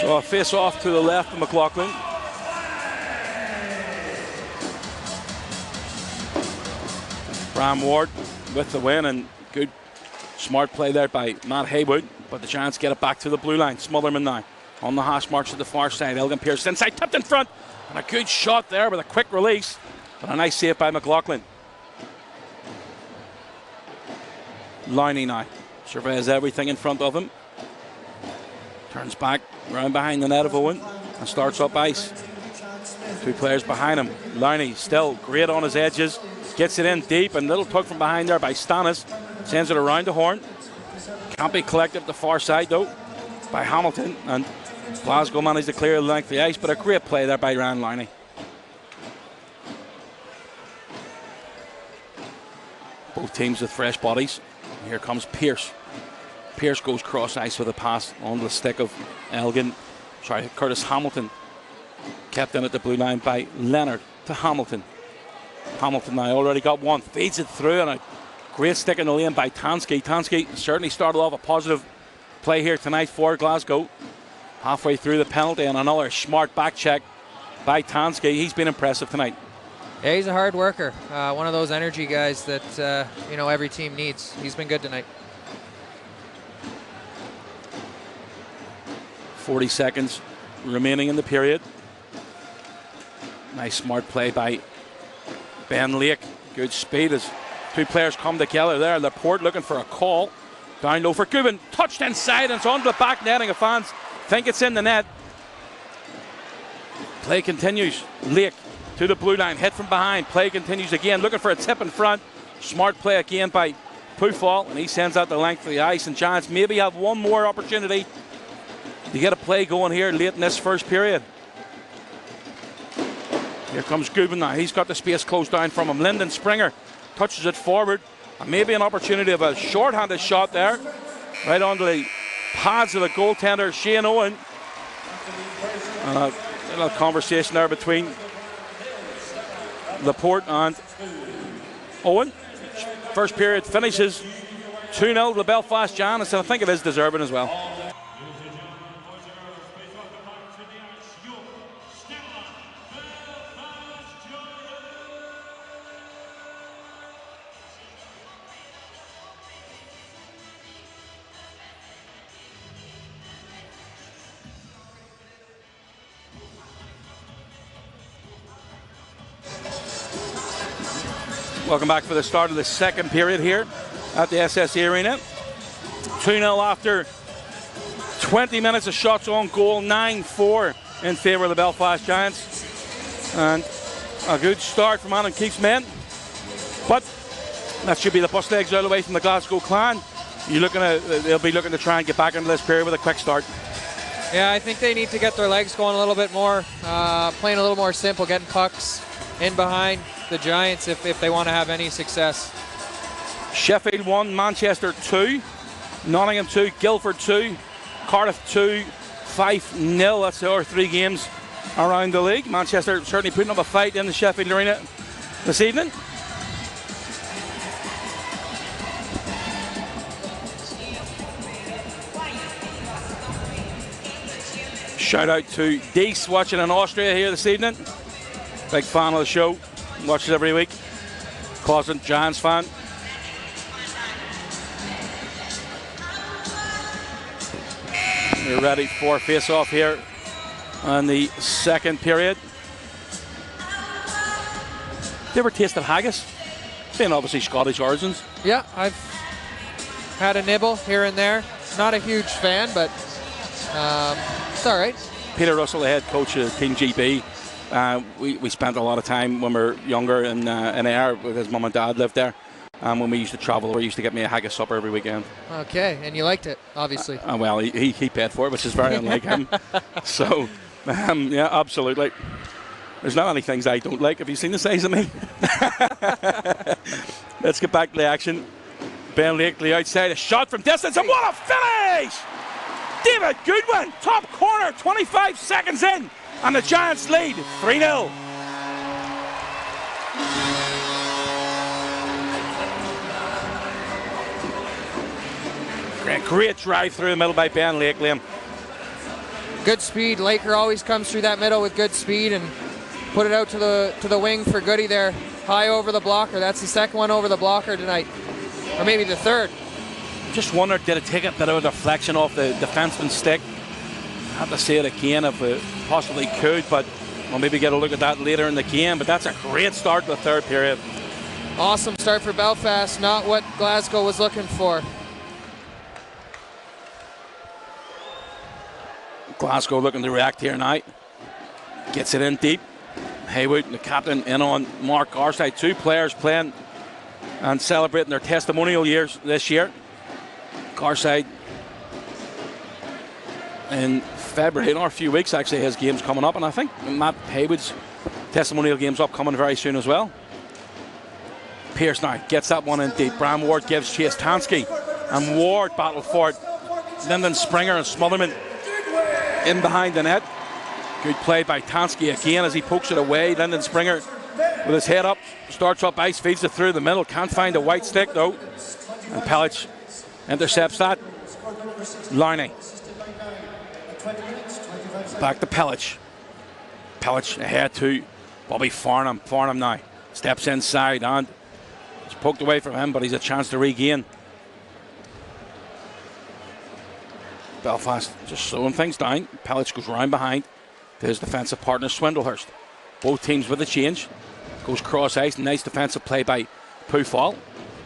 So a face off to the left of McLaughlin. Bram Ward with the win, and good smart play there by Matt Haywood, but the Giants get it back to the blue line. Smotherman now on the hash marks at the far side. Elgin Pierce inside, tipped in front, and a good shot there with a quick release, but a nice save by McLaughlin. Lowney now surveys everything in front of him. Turns back, round behind the net of Owen, and starts up ice. 2 players behind him. Lowney still great on his edges. Gets it in deep, and little tug from behind there by Stannis. Sends it around the horn. Can't be collected at the far side though by Hamilton, and Glasgow managed to clear the length of the ice, but a great play there by Ryan Lowney. Both teams with fresh bodies. Here comes Pierce. Pierce goes cross ice with a pass on the stick of Elgin. Sorry, Curtis Hamilton. Kept in at the blue line by Leonard to Hamilton. Hamilton now already got one. Feeds it through, and a great stick in the lane by Tansky. Tansky certainly started off a positive play here tonight for Glasgow. Halfway through the penalty, and another smart back check by Tansky. He's been impressive tonight. Yeah, he's a hard worker. One of those energy guys that every team needs. He's been good tonight. 40 seconds remaining in the period. Nice smart play by Ben Lake. Good speed as 2 players come together there. Laporte looking for a call. Down low for Goodwin. Touched inside, and it's onto the back netting of fans. Think it's in the net. Play continues. Lake to the blue line. Hit from behind. Play continues again. Looking for a tip in front. Smart play again by Pufall, and he sends out the length of the ice. And Giants maybe have one more opportunity to get a play going here late in this first period. Here comes Goodwin now. He's got the space closed down from him. Lyndon Springer touches it forward. And maybe an opportunity of a short-handed shot there. Right onto the pads of the goaltender, Shane Owen. And a little conversation there between Laporte and Owen. First period finishes 2-0 to the Belfast Giants, and I think it is deserving as well. Welcome back for the start of the second period here at the SSE Arena. 2-0 after 20 minutes of shots on goal, 9-4 in favour of the Belfast Giants. And a good start from Adam Keefe's men. But that should be the bus legs out away from the Glasgow Clan. They'll be looking to try and get back into this period with a quick start. Yeah, I think they need to get their legs going a little bit more, playing a little more simple, getting pucks in behind the Giants if they want to have any success. Sheffield 1, Manchester 2, Nottingham 2, Guildford 2, Cardiff 2, 5-0. That's our 3 games around the league. Manchester certainly putting up a fight in the Sheffield Arena this evening. Shout out to Dees watching in Austria here this evening. Big fan of the show. Watches every week. Closet Giants fan. We're ready for face-off here on the second period. You ever tasted haggis? Being obviously Scottish origins. Yeah, I've had a nibble here and there. Not a huge fan, but it's all right. Peter Russell, the head coach of Team GB. We spent a lot of time when we were younger in Ayr with his mum and dad lived there. When we used to travel, we used to get me a haggis supper every weekend. Okay, and you liked it, obviously. Well, he paid for it, which is very unlike him. So, yeah, absolutely. There's not many things I don't like. Have you seen the size of me? Let's get back to the action. Ben Lakely outside, a shot from distance, and what a finish! David Goodwin, top corner, 25 seconds in, and the Giants lead 3-0. Great drive through the middle by Ben Lakely. Good speed. Laker always comes through that middle with good speed and put it out to the wing for Goody there, high over the blocker. That's the second one over the blocker tonight, or maybe the third. Just wondered, did it take a bit of a deflection off the defenseman's stick? I have to say it again if it possibly could, but we'll maybe get a look at that later in the game. But that's a great start to the third period. Awesome start for Belfast, not what Glasgow was looking for. Glasgow looking to react here now. Gets it in deep. Haywood, the captain, in on Mark Garside. 2 players playing and celebrating their testimonial years this year. Garside in February, in a few weeks actually, his game's coming up, and I think Matt Haywood's testimonial game's upcoming very soon as well. Pearce now gets that one in deep. Bram Ward gives chase. Tansky and Ward battle for it. Lyndon Springer and Smotherman in behind the net. Good play by Tansky again as he pokes it away. Lyndon Springer with his head up, starts up ice, feeds it through the middle. Can't find a white stick though. And Pelic intercepts that. Larney. Back to Pelic. Pelic ahead to Bobby Farnham. Farnham now steps inside and it's poked away from him, but he's a chance to regain. Belfast just slowing things down. Pelic goes round behind to his defensive partner Swindlehurst. Both teams with a change. Goes cross ice. Nice defensive play by Poufal.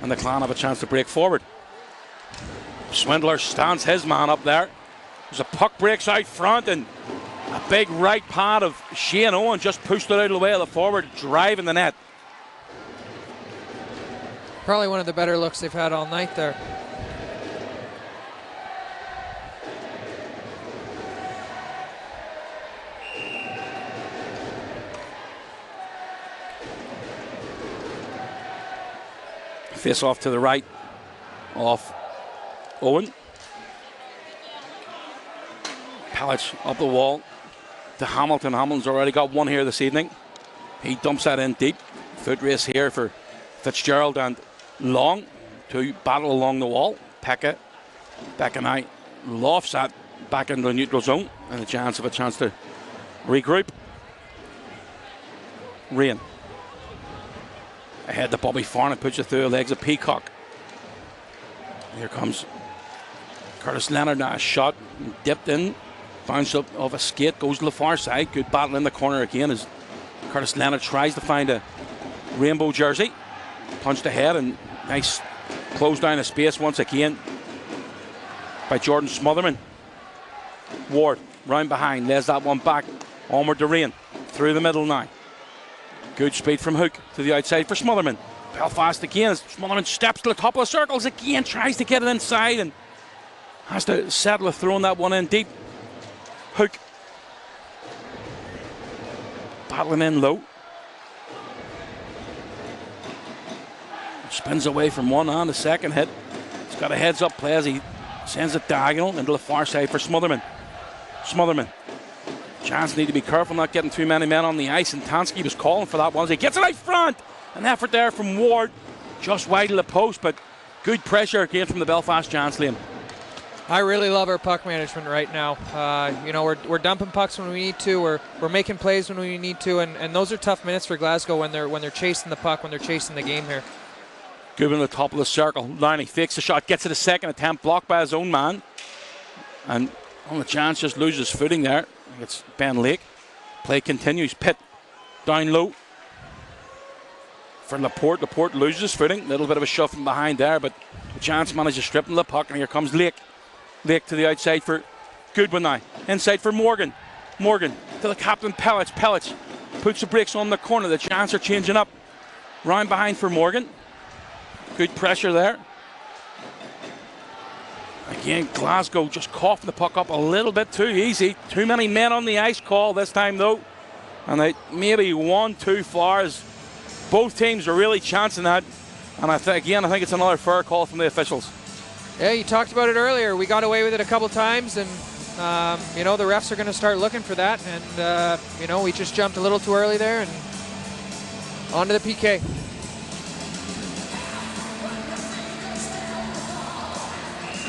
And the Clan have a chance to break forward. Swindler stands his man up there. There's a puck breaks out front and a big right pad of Shane Owen just pushed it out of the way of the forward, driving the net. Probably one of the better looks they've had all night there. Face off to the right off Owen. Pellets up the wall to Hamilton. Hamilton's already got one here this evening. He dumps that in deep. Foot race here for Fitzgerald and Long to battle along the wall. Becca now lofts that back into the neutral zone, and the Giants have a chance to regroup. Rain ahead to Bobby Farnan, puts it through the legs of Peacock. Here comes Curtis Leonard now, a shot dipped in, bounced up off a skate, goes to the far side. Good battle in the corner again as Curtis Leonard tries to find a rainbow jersey. Punched ahead, and nice close down the space once again by Jordan Smotherman. Ward round behind, lays that one back. Onward to Rain, through the middle now. Good speed from Hook to the outside for Smotherman. Belfast again as Smotherman steps to the top of the circles again, tries to get it inside and has to settle with throwing that one in deep. Hook battling in low. Spins away from one on the second hit. He's got a heads up play as he sends it diagonal into the far side for Smotherman. Smotherman. Giants need to be careful not getting too many men on the ice, and Tansky was calling for that one as he gets it out front. An effort there from Ward, just wide of the post, but good pressure again from the Belfast Giants, Liam. I really love our puck management right now. We're dumping pucks when we need to. We're making plays when we need to, and those are tough minutes for Glasgow when they're chasing the puck, when they're chasing the game here. Good on the top of the circle. Lowney fakes the shot, gets it a second attempt, blocked by his own man, and on the chance just loses footing there. It's Ben Lake. Play continues. Pitt down low for Laporte. Laporte loses his footing. Little bit of a shove from behind there, but the Giants manage to strip him the puck, and here comes Lake. Lake to the outside for Goodwin now. Inside for Morgan. Morgan to the captain Pellets. Pellets puts the brakes on the corner. The Giants are changing up. Round behind for Morgan. Good pressure there. Again, Glasgow just coughing the puck up a little bit too easy. Too many men on the ice call this time though. And they maybe one too far as both teams are really chancing that. And I think it's another fair call from the officials. Yeah, you talked about it earlier. We got away with it a couple times, and the refs are going to start looking for that. And we just jumped a little too early there, and on to the PK.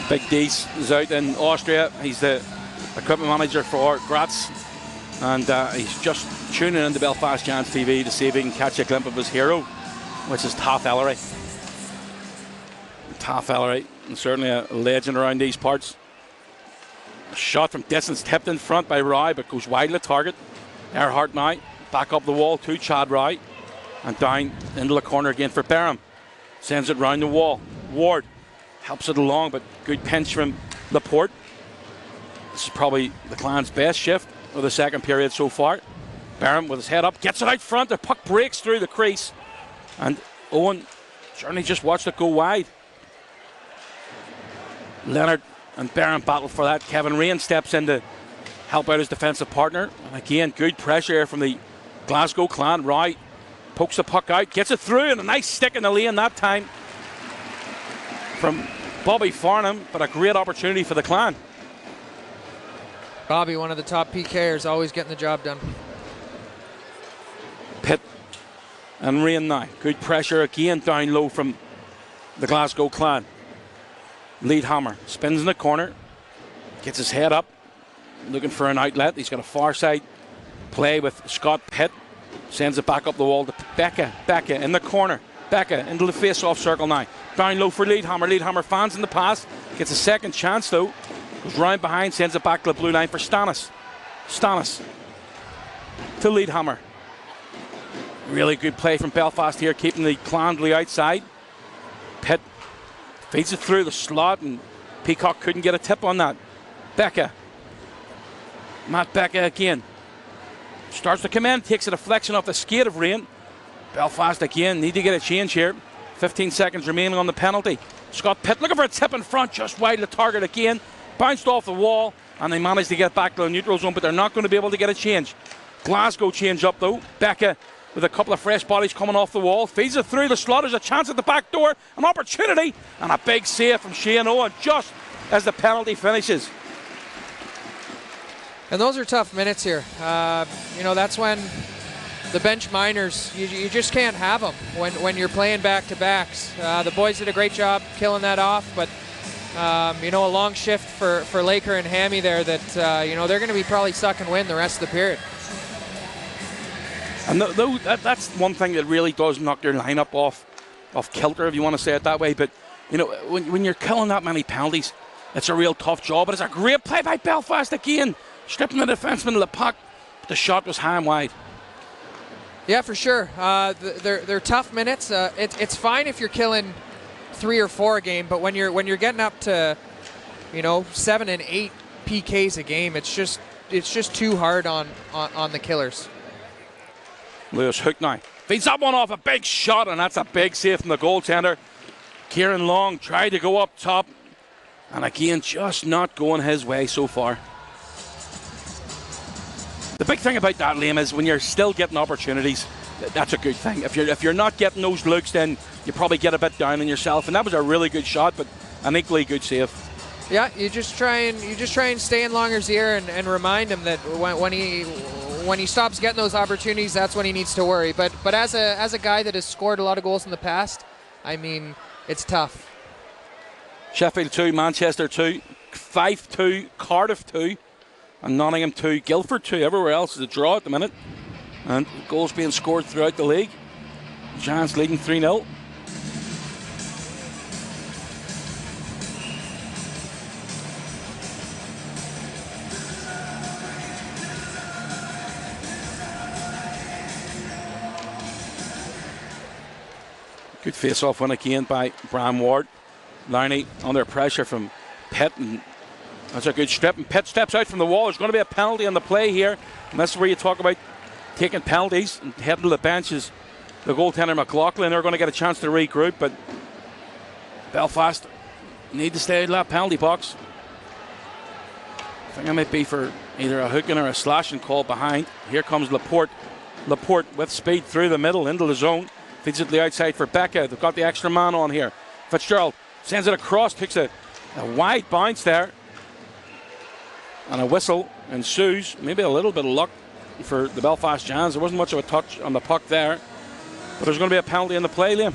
Big D's is out in Austria. He's the equipment manager for Graz, and he's just tuning into Belfast Giants TV to see if he can catch a glimpse of his hero, which is Taff Ellery. Taff Ellery, and certainly a legend around these parts. A shot from distance, tipped in front by Rye, but goes wide of the target. Earhart now, back up the wall to Chad Rye, and down into the corner again for Barham. Sends it round the wall. Ward helps it along, but good pinch from Laporte. This is probably the Clan's best shift of the second period so far. Barham with his head up, gets it out front. The puck breaks through the crease, and Owen certainly just watched it go wide. Leonard and Barham battle for that. Kevin Rain steps in to help out his defensive partner. And again, good pressure here from the Glasgow Clan. Roy pokes the puck out, gets it through, and a nice stick in the lane that time from Bobby Farnham, but a great opportunity for the Clan. Bobby, one of the top PKers, always getting the job done. Pitt and Rain now. Good pressure again down low from the Glasgow Clan. Lead Hammer spins in the corner, gets his head up, looking for an outlet. He's got a far side play with Scott Pitt. Sends it back up the wall to Becca. Becca in the corner. Becca into the face-off circle now. Down low for Leadhammer. Leadhammer fans in the pass. Gets a second chance though. Goes round behind, sends it back to the blue line for Stannis. Stannis to Leadhammer. Really good play from Belfast here, keeping the Clan to the outside. Pitt feeds it through the slot, and Peacock couldn't get a tip on that. Becca. Matt Becca again. Starts to come in, takes a deflection off the skate of Rain. Belfast again, need to get a change here. 15 seconds remaining on the penalty. Scott Pitt looking for a tip in front, just wide of the target again. Bounced off the wall, and they managed to get back to the neutral zone, but they're not going to be able to get a change. Glasgow change up though. Becca with a couple of fresh bodies coming off the wall. Feeds it through the slot. There's a chance at the back door. An opportunity. And a big save from Shane Owen just as the penalty finishes. And those are tough minutes here. That's when the bench minors, you just can't have them when you're playing back-to-backs. The boys did a great job killing that off, but a long shift for Laker and Hammy there that, they're going to be probably sucking wind the rest of the period. And that's one thing that really does knock your lineup off kilter, if you want to say it that way. But, when you're killing that many penalties, it's a real tough job. But it's a great play by Belfast again, stripping the defenseman of the puck. But the shot was high and wide. Yeah, for sure. They're tough minutes. It's fine if you're killing 3 or 4 a game, but when you're getting up to 7 and 8 PKs a game, it's just too hard on the killers. Lewis Hook now feeds that one off, a big shot, and that's a big save from the goaltender. Kieran Long tried to go up top, and again just not going his way so far. The big thing about that, Liam, is when you're still getting opportunities, that's a good thing. If you're not getting those looks, then you probably get a bit down on yourself. And that was a really good shot, but an equally good save. Yeah, you just try and stay in Longer's ear and remind him that when he stops getting those opportunities, that's when he needs to worry. But as a guy that has scored a lot of goals in the past, I mean, it's tough. Sheffield 2, Manchester 2, Fife 2, Cardiff 2. And Nottingham 2, Guildford 2. Everywhere else is a draw at the minute. And goals being scored throughout the league. Giants leading 3-0. Good face-off win again by Bram Ward. Lowney under pressure from Pitt, and that's a good strip, and Pitt steps out from the wall. There's going to be a penalty on the play here, and this is where you talk about taking penalties and heading to the benches. The goaltender McLaughlin are going to get a chance to regroup, but Belfast need to stay out of that penalty box. I think it might be for either a hooking or a slashing call behind. Here comes Laporte. Laporte with speed through the middle into the zone. Feeds it to the outside for Becca. They've got the extra man on here. Fitzgerald sends it across, takes a wide bounce there. And a whistle ensues. Maybe a little bit of luck for the Belfast Giants. There wasn't much of a touch on the puck there. But there's going to be a penalty in the play, Liam.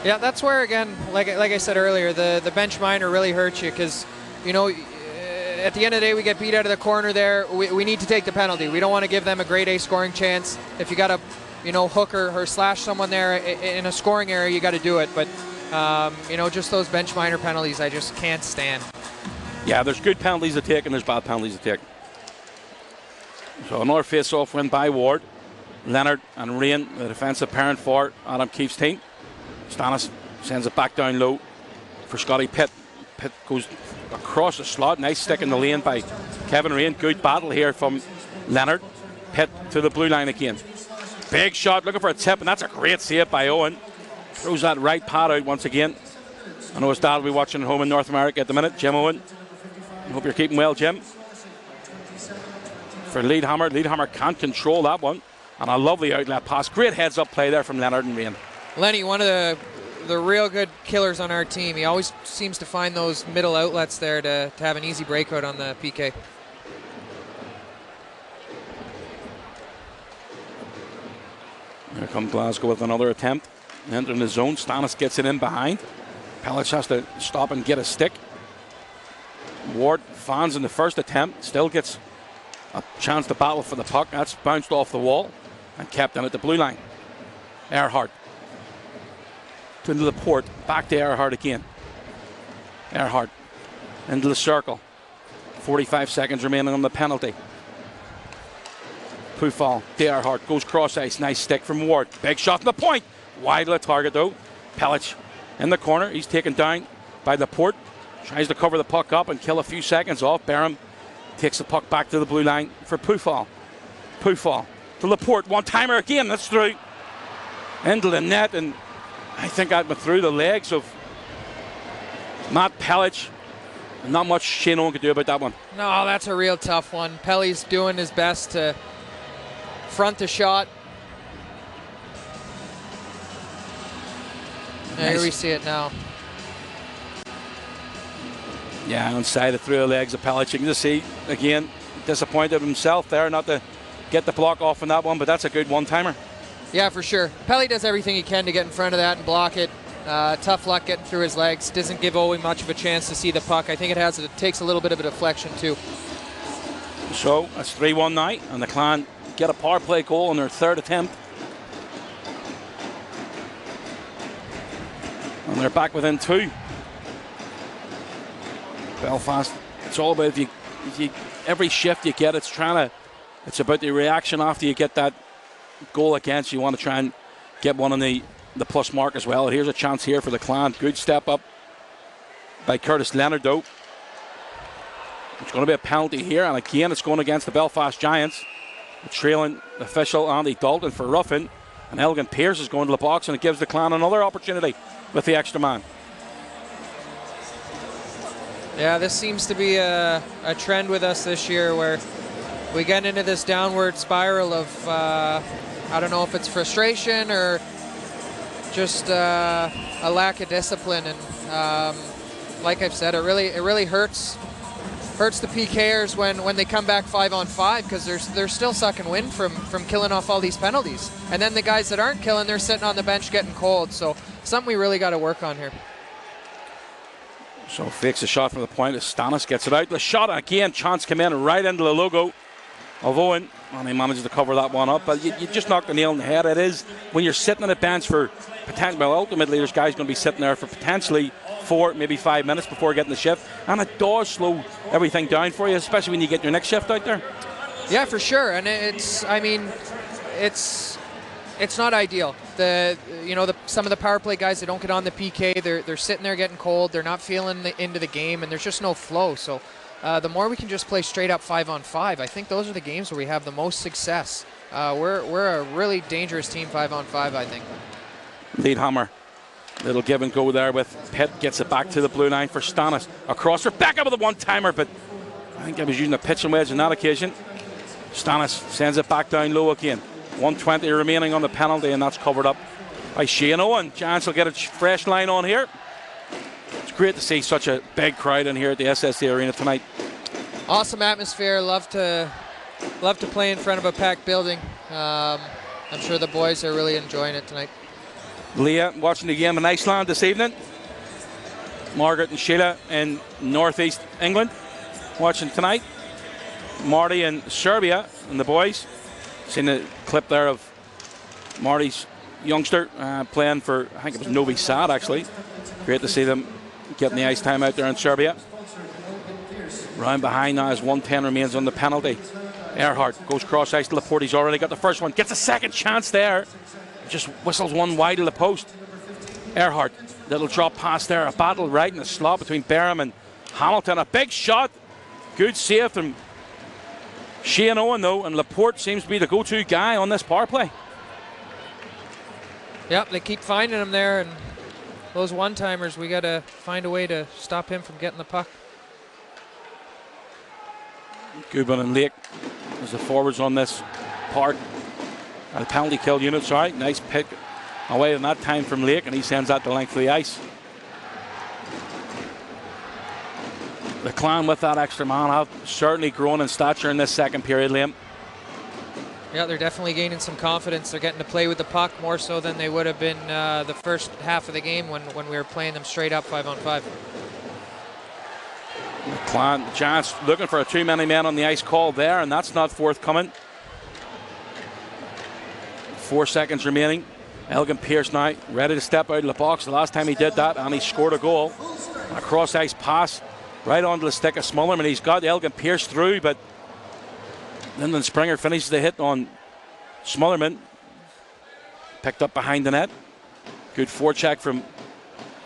Yeah, that's where, again, like I said earlier, the bench minor really hurts you because, at the end of the day, we get beat out of the corner there. We need to take the penalty. We don't want to give them a grade A scoring chance. If you got to, hook or slash someone there in a scoring area, you got to do it. But just those bench minor penalties, I just can't stand. Yeah, there's good penalties to take and there's bad penalties to take. So another face-off win by Ward. Leonard and Rain, the defensive parent for Adam Keefe's team. Stannis sends it back down low for Scotty Pitt. Pitt goes across the slot. Nice stick in the lane by Kevin Rain. Good battle here from Leonard. Pitt to the blue line again. Big shot, looking for a tip, and that's a great save by Owen. Throws that right pad out once again. I know his dad will be watching at home in North America at the minute, Jim Owen. I hope you're keeping well, Jim. For Leadhammer. Leadhammer can't control that one. And a lovely outlet pass. Great heads-up play there from Leonard and Rain. Lenny, one of the real good killers on our team. He always seems to find those middle outlets there to have an easy breakout on the PK. Here comes Glasgow with another attempt. Entering the zone. Stannis gets it in behind. Pelic has to stop and get a stick. Ward fans in the first attempt. Still gets a chance to battle for the puck. That's bounced off the wall and kept in at the blue line. Earhart. Into the port. Back to Earhart again. Earhart into the circle. 45 seconds remaining on the penalty. Pufall to Earhart. Goes cross ice. Nice stick from Ward. Big shot from the point. Wide of the target though. Pelic in the corner. He's taken down by Laporte. Tries to cover the puck up and kill a few seconds off. Barham takes the puck back to the blue line for Pufall. Pufall to Laporte. One-timer again. That's through. Into the net, and I think that went through the legs of Matt Pelic. Not much Shane Owen could do about that one. No, that's a real tough one. Pelly's doing his best to front the shot. Nice. Here we see it now. Yeah, onside the through the legs of Pellich. You can just see, again, disappointed himself there not to get the block off on that one, but that's a good one-timer. Yeah, for sure. Pelly does everything he can to get in front of that and block it. Tough luck getting through his legs. Doesn't give Owen much of a chance to see the puck. I think it takes a little bit of a deflection too. So it's 3-1 now, and the Clan get a power play goal on their third attempt. And they're back within 2. Belfast, it's all about every shift you get, it's about the reaction after you get that goal against. You want to try and get one on the plus mark as well. And here's a chance here for the Clan. Good step up by Curtis Leonard, though. It's going to be a penalty here, and again it's going against the Belfast Giants. The trailing official Andy Dalton for roughing, and Elgin Pearce is going to the box, and it gives the Clan another opportunity with the extra man. Yeah, this seems to be a trend with us this year where we get into this downward spiral of, I don't know if it's frustration or just a lack of discipline. And like I've said, it really hurts the PKers when they come back 5-on-5 because they're still sucking wind from killing off all these penalties. And then the guys that aren't killing, they're sitting on the bench getting cold. So something we really got to work on here. So fakes a shot from the point as Stannis gets it out. The shot again, chance come in right into the logo of Owen, and he manages to cover that one up. But you just knocked the nail on the head. It is when you're sitting on a bench for well, ultimately there's guys going to be sitting there for potentially 4, maybe 5 minutes before getting the shift, and it does slow everything down for you, especially when you get your next shift out there. Yeah, for sure, and it's not ideal. Some of the power play guys that don't get on the PK, they're sitting there getting cold. They're not feeling into the game, and there's just no flow. So the more we can just play straight up 5-on-5, I think those are the games where we have the most success. We're a really dangerous team 5-on-5, I think. Lead hammer. Little give and go there with Pitt. Gets it back to the blue line for Stannis. Across Rebecca with a one-timer, but I think I was using a pitching wedge on that occasion. Stannis sends it back down low again. 120 remaining on the penalty, and that's covered up by Shane Owen. Giants will get a fresh line on here. It's great to see such a big crowd in here at the SSC Arena tonight. Awesome atmosphere. Love to play in front of a packed building. I'm sure the boys are really enjoying it tonight. Leah watching the game in Iceland this evening. Margaret and Sheila in northeast England watching tonight. Marty in Serbia and the boys. Seen a clip there of Marty's youngster playing for, I think it was Novi Sad actually. Great to see them getting the ice time out there in Serbia. Round behind now as 1:10 remains on the penalty. Earhart goes cross ice to Laporte. He's already got the first one. Gets a second chance there. Just whistles one wide of the post. Earhart, little drop pass there. A battle right in the slot between Barham and Hamilton. A big shot. Good save from Shane Owen though, and Laporte seems to be the go-to guy on this power play. Yep, they keep finding him there, and those one-timers, we got to find a way to stop him from getting the puck. Gubin and Lake as the forwards on this part. A penalty kill unit, sorry. Nice pick away in that time from Lake, and he sends that the length of the ice. The Clan with that extra man have certainly grown in stature in this second period, Liam. Yeah, they're definitely gaining some confidence. They're getting to play with the puck more so than they would have been the first half of the game when we were playing them straight up 5-on-5. The Clan, Giants looking for a too many men on the ice call there, and that's not forthcoming. 4 seconds remaining. Elgin Pearce now ready to step out of the box. The last time he did that, and he scored a goal. A cross ice pass right onto the stick of Smullerman. He's got Elgin Pearce through, but Lyndon Springer finishes the hit on Smullerman. Picked up behind the net. Good forecheck from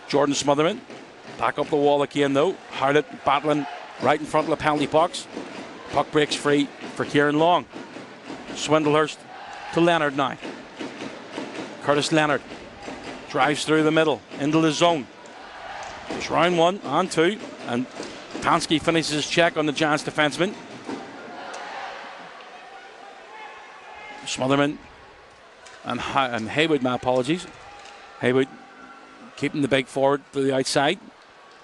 Jordan Smotherman. Back up the wall again though. Harlett battling right in front of the penalty box. Puck breaks free for Kieran Long. Swindlehurst to Leonard now. Curtis Leonard drives through the middle into the zone. It's round 1 on 2, and Tansky finishes his check on the Giants defenseman. Smotherman and Haywood, my apologies. Haywood keeping the big forward to the outside.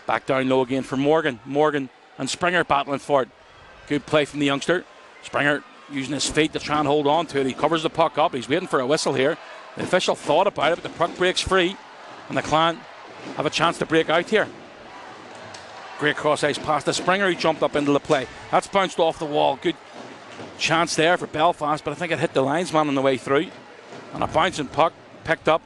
Back down low again for Morgan. Morgan and Springer battling for it. Good play from the youngster. Springer using his feet to try and hold on to it. He covers the puck up. He's waiting for a whistle here. The official thought about it, but the puck breaks free. And the Clan have a chance to break out here. Great cross-ice pass to Springer. He jumped up into the play. That's bounced off the wall. Good chance there for Belfast, but I think it hit the linesman on the way through. And a bouncing puck picked up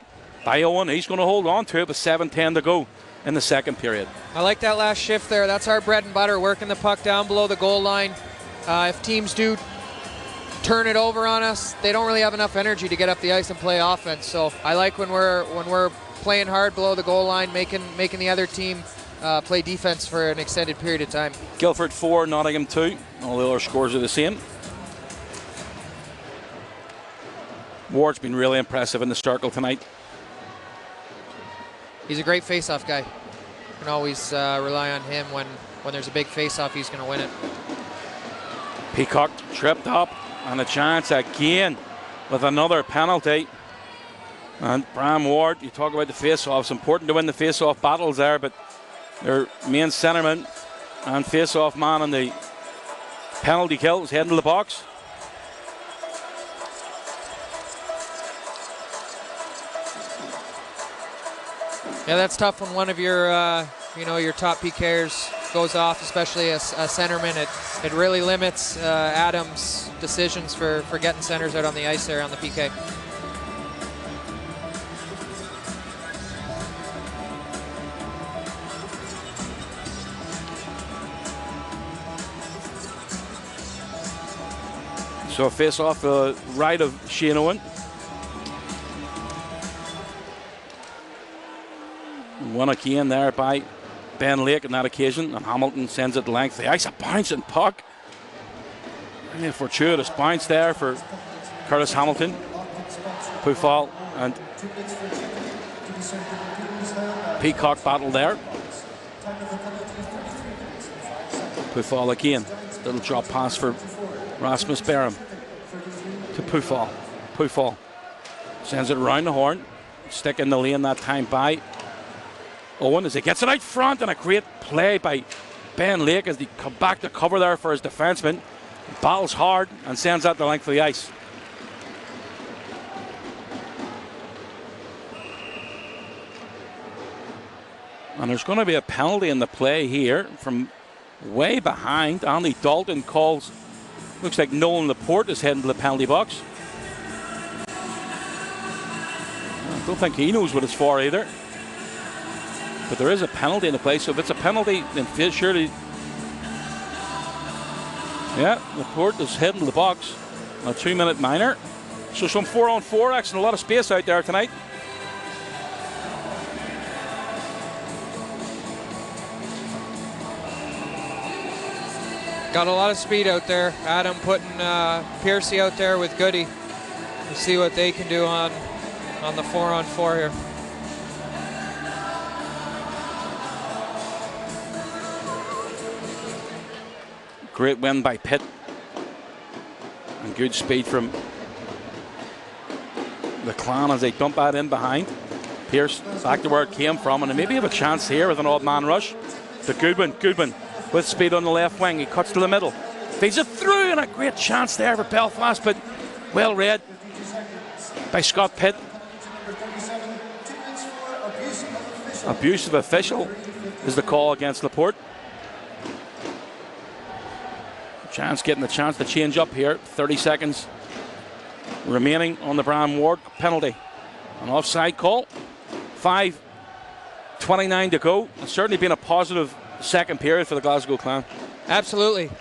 by Owen. He's going to hold on to it with 7:10 to go in the second period. I like that last shift there. That's our bread and butter, working the puck down below the goal line. If teams do turn it over on us, they don't really have enough energy to get up the ice and play offense. So I like when we're playing hard below the goal line, making the other team play defense for an extended period of time. Guildford 4, Nottingham 2. All the other scores are the same. Ward's been really impressive in the circle tonight. He's a great face-off guy. You can always rely on him when there's a big face-off. He's going to win it. Peacock tripped up, and a chance again with another penalty. And Bram Ward, you talk about the face-offs, important to win the face-off battles there, but their main centerman and face-off man on the penalty kill is heading to the box. Yeah, that's tough when one of your your top PKers goes off, especially a centerman. It really limits Adams' decisions for getting centers out on the ice there on the PK. So a face off right of Shane Owen. One again there by Ben Lake on that occasion, and Hamilton sends it the length of the ice. A bouncing puck. Really fortuitous bounce there for Curtis Hamilton. Pufal and Peacock battle there. Pufal again. Little drop pass for Rasmus Berham to Pufal. Pufal sends it around the horn. Stick in the lane that time by Owen as he gets it out front, and a great play by Ben Lake as he come back to cover there for his defenseman. Battles hard and sends out the length of the ice. And there's going to be a penalty in the play here from way behind. Andy Dalton calls. Looks like Nolan Laporte is heading to the penalty box. I don't think he knows what it's for either. But there is a penalty in the play, so if it's a penalty, then surely. Yeah, Laporte is heading to the box. A 2-minute minor. So some 4-on-4 action, a lot of space out there tonight. Got a lot of speed out there. Adam putting Piercy out there with Goody. We'll see what they can do on the 4-on-4 here. Great win by Pitt. And good speed from the Clan as they dump that in behind. Pierce back to where it came from, and they maybe have a chance here with an odd man rush. To Goodwin. Goodwin with speed on the left wing. He cuts to the middle. Feeds it through, and a great chance there for Belfast, but well read by Scott Pitt. Abusive official is the call against Laporte. Chance getting the chance to change up here. 30 seconds remaining on the Bram Ward penalty. An offside call. 5:29 to go. It's certainly been a positive second period for the Glasgow Clan. Absolutely.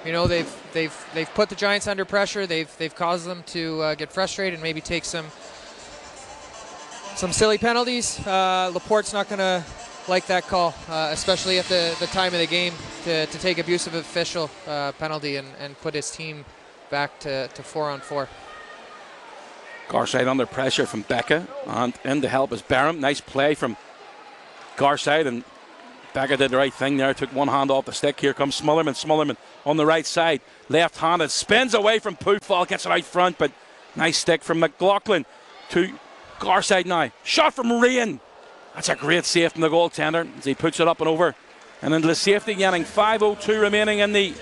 They've put the Giants under pressure. They've caused them to get frustrated and maybe take some silly penalties. Laporte's not going to like that call, especially at the time of the game, to take abusive official penalty and put his team back to 4-on-4. Garside under pressure from Becca, and in to help is Barham. Nice play from Garside, and Becker did the right thing there, took one hand off the stick. Here comes Smullerman. Smullerman on the right side, left-handed, spins away from Poofall, gets it out front, but nice stick from McLaughlin to Garside now. Shot from Rain. That's a great save from the goaltender as he puts it up and over and into the safety netting. 5:02 remaining in the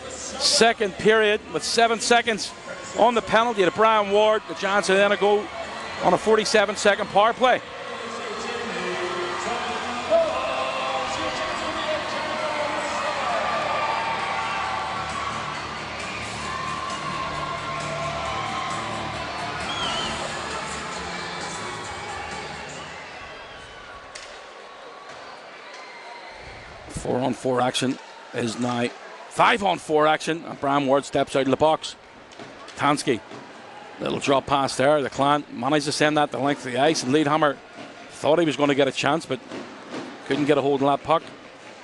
second period with 7 seconds on the penalty to Brian Ward. The chance to then go on a 47-second power play. Four-on-four action is now 5-on-4 action, and Brian Ward steps out of the box. Tansky, little drop pass there. The Clan managed to send that the length of the ice, and Leadhammer thought he was going to get a chance, but couldn't get a hold on that puck.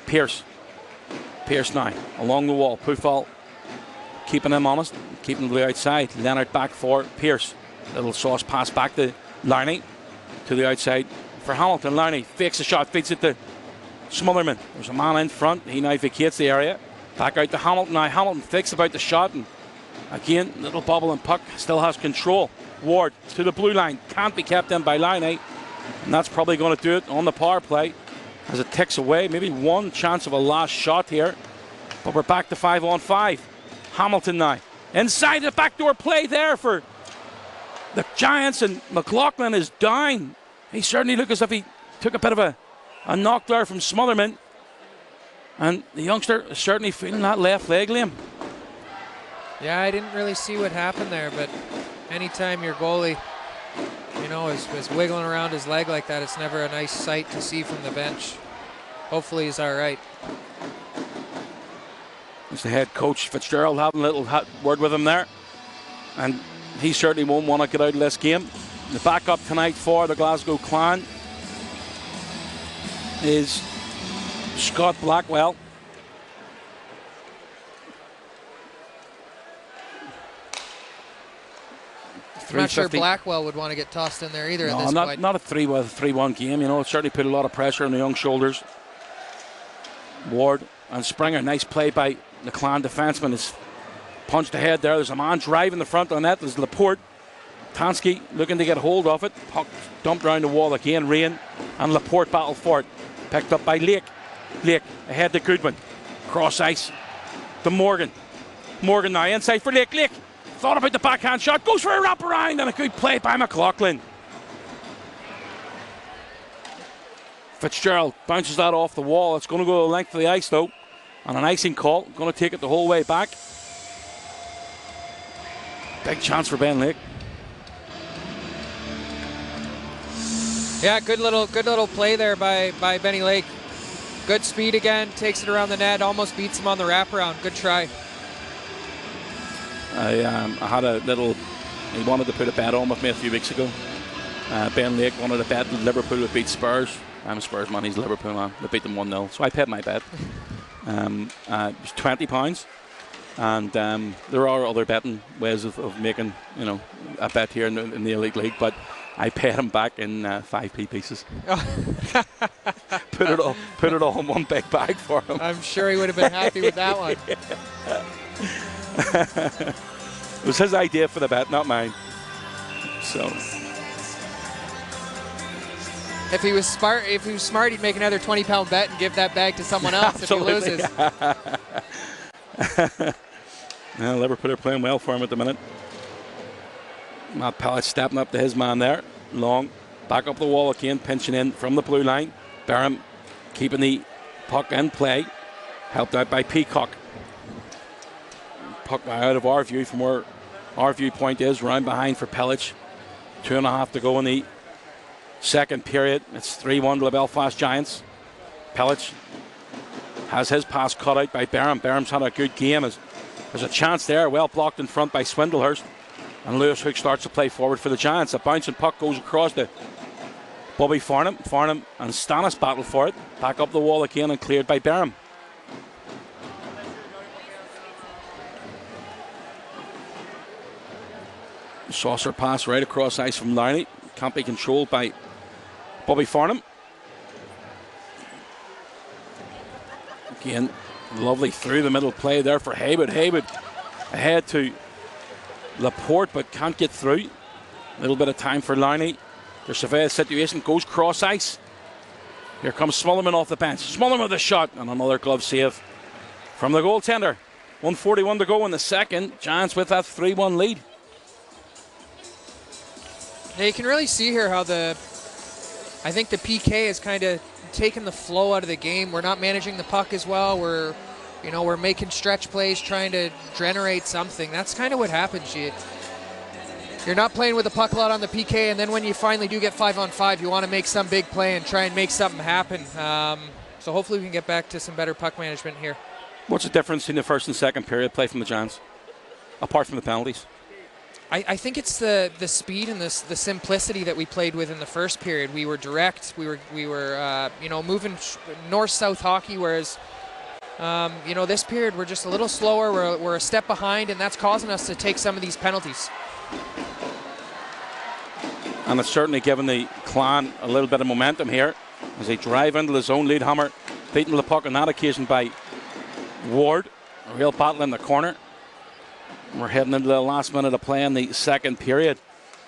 Pierce now along the wall. Poofall keeping him honest, keeping him to the outside. Leonard back for Pierce. Little sauce pass back to Larney to the outside for Hamilton. Larney fakes a shot, feeds it to Smullerman. There's a man in front. He now vacates the area. Back out to Hamilton now. Hamilton thinks about the shot, and again, little bobble and puck, still has control. Ward to the blue line. Can't be kept in by Larney, and that's probably going to do it on the power play as it ticks away. Maybe one chance of a last shot here, but we're back to 5-on-5. Hamilton now. Inside the backdoor play there for the Giants, and McLaughlin is down. He certainly looked as if he took a bit of a knock there from Smullerman. And the youngster is certainly feeling that left leg, Liam. Yeah, I didn't really see what happened there, but anytime your goalie, is wiggling around his leg like that, it's never a nice sight to see from the bench. Hopefully he's all right. It's the head coach, Fitzgerald, having a little word with him there. And he certainly won't want to get out of this game. The backup tonight for the Glasgow Clan is Scott Blackwell. I'm not sure Blackwell would want to get tossed in there either at this point. Not a 3-1 game. It certainly put a lot of pressure on the young shoulders. Ward and Springer. Nice play by the Clan defenseman. Is punched ahead there. There's a man driving the front on that. There's Laporte. Tansky looking to get hold of it. Puck dumped around the wall again. Rain and Laporte battle for it. Picked up by Lake. Lake ahead to Goodwin. Cross ice to Morgan. Morgan now inside for Lake. Lake thought about the backhand shot. Goes for a wraparound, and a good play by McLaughlin. Fitzgerald bounces that off the wall. It's going to go the length of the ice though. And an icing call. Going to take it the whole way back. Big chance for Ben Lake. Yeah, good little play there by Benny Lake. Good speed again, takes it around the net, almost beats him on the wraparound. Good try. I had a little. He wanted to put a bet on with me a few weeks ago. Ben Lake wanted to bet Liverpool would beat Spurs. I'm a Spurs man, he's a Liverpool man. They beat them 1-0, so I paid my bet. It was £20, and there are other betting ways of making a bet here in the Elite League, but I paid him back in 5p pieces. Put it all in one big bag for him. I'm sure he would have been happy with that one. It was his idea for the bet, not mine. So if he was smart, he'd make another £20 bet and give that bag to someone else if he loses. Well, Liverpool are playing well for him at the minute. Matt Pellett stepping up to his man there. Long. Back up the wall again, pinching in from the blue line. Barham keeping the puck in play. Helped out by Peacock. Puck out of our view from where our viewpoint is. Round behind for Pellett. 2.5 to go in the second period. It's 3-1 to the Belfast Giants. Pellett has his pass cut out by Barham. Barham's had a good game. There's a chance there. Well blocked in front by Swindlehurst. And Lewis Hook starts to play forward for the Giants. A bouncing puck goes across to Bobby Farnham. Farnham and Stannis battle for it. Back up the wall again and cleared by Barham. Saucer pass right across ice from Larney. Can't be controlled by Bobby Farnham. Again, lovely through the middle play there for Haywood. Haywood ahead to Laporte, but can't get through. A little bit of time for Lowney. Their surveillance situation goes cross ice. Here comes Smullerman off the bench. Smullerman with a shot and another glove save from the goaltender. 1:41 to go in the second. Giants with that 3-1 lead. Yeah, you can really see here how I think the PK is kind of taking the flow out of the game. We're not managing the puck as well. We're making stretch plays, trying to generate something. That's kind of what happens. You're not playing with the puck a lot on the PK, and then when you finally do get 5-on-5, you want to make some big play and try and make something happen. So hopefully we can get back to some better puck management here. What's the difference in the first and second period play from the Giants, apart from the penalties? I think it's the speed and the simplicity that we played with in the first period. We were direct. We were moving north-south hockey, whereas this period we're just a little slower. We're a step behind, and that's causing us to take some of these penalties. And it's certainly given the Clan a little bit of momentum here as they drive into the zone. Leadhammer beaten to the puck on that occasion by Ward. A real battle in the corner. We're heading into the last minute of play in the second period.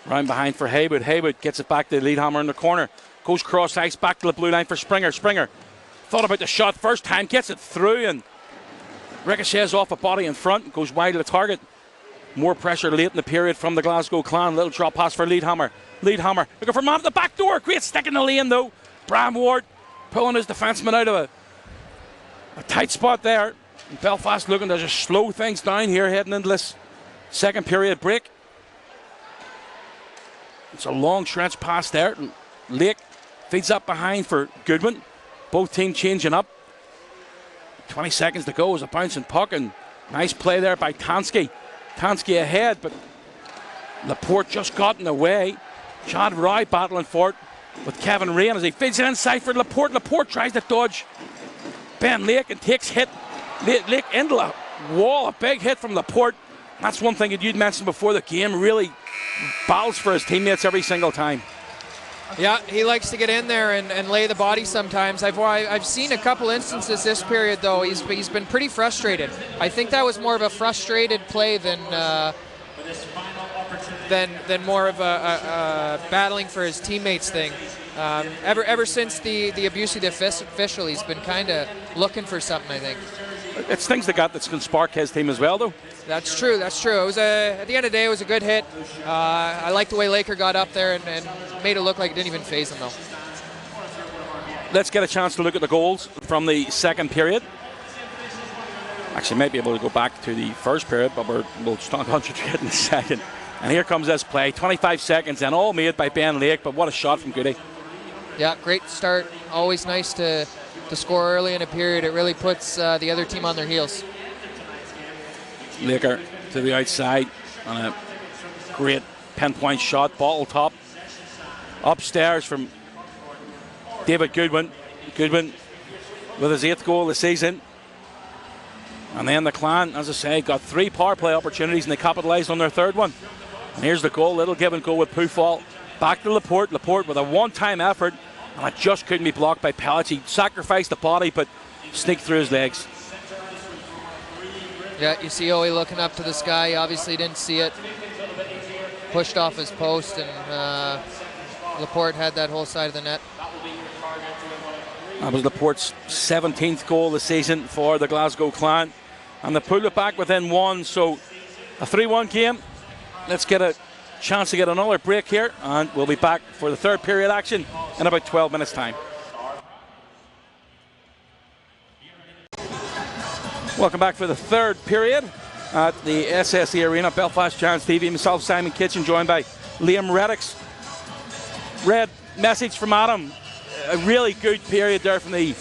Round behind for Haywood. Haywood gets it back to Leadhammer in the corner. Goes cross ice back to the blue line for Springer. Springer thought about the shot first time, gets it through and ricochets off a body in front, goes wide of the target. More pressure late in the period from the Glasgow Clan. Little drop pass for Leadhammer. Leadhammer looking for man at the back door. Great stick in the lane though. Bram Ward pulling his defenseman out of a tight spot there. And Belfast looking to just slow things down here heading into this second period break. It's a long trench pass there. Lake feeds up behind for Goodwin. Both teams changing up. 20 seconds to go as a bouncing puck, and nice play there by Tansky. Tansky ahead, but Laporte just got in the way. Chad Roy battling for it with Kevin Rain as he feeds it inside for Laporte. Laporte tries to dodge Ben Lake and takes hit. Lake into a wall, a big hit from Laporte. That's one thing that you'd mentioned before the game. Really battles for his teammates every single time. Yeah, he likes to get in there and lay the body sometimes. I've seen a couple instances this period, though. He's been pretty frustrated. I think that was more of a frustrated play than more of a battling for his teammates thing. Ever since the abuse of the official, he's been kind of looking for something, I think. It's things like that can spark his team as well, though. That's true. It was at the end of the day, it was a good hit. I like the way Laker got up there and made it look like it didn't even phase him, though. Let's get a chance to look at the goals from the second period. Actually, might be able to go back to the first period, but we'll start concentrating in the second. And here comes this play. 25 seconds and all made by Ben Lake, but what a shot from Goody. Yeah, great start. Always nice to score early in a period. It really puts the other team on their heels. Laker to the outside on a great pinpoint shot, bottle top. Upstairs from David Goodwin. Goodwin with his 8th goal of the season. And then the Clan, as I say, got 3 power play opportunities and they capitalised on their 3rd one. And here's the goal, little give and go with Pufall. Back to Laporte. Laporte with a one-time effort, and it just couldn't be blocked by Pellets. He sacrificed the body, but sneaked through his legs. Yeah, you see Owie looking up to the sky. He obviously didn't see it. Pushed off his post, and Laporte had that whole side of the net. That was Laporte's 17th goal of the season for the Glasgow Clan. And they pulled it back within 1, so a 3-1 game. Let's get a chance to get another break here, and we'll be back for the 3rd period action in about 12 minutes' time. Welcome back for the 3rd period at the SSE Arena, Belfast Giants TV. Myself, Simon Kitchen, joined by Liam Reddix. Red, message from Adam. A really good period there from the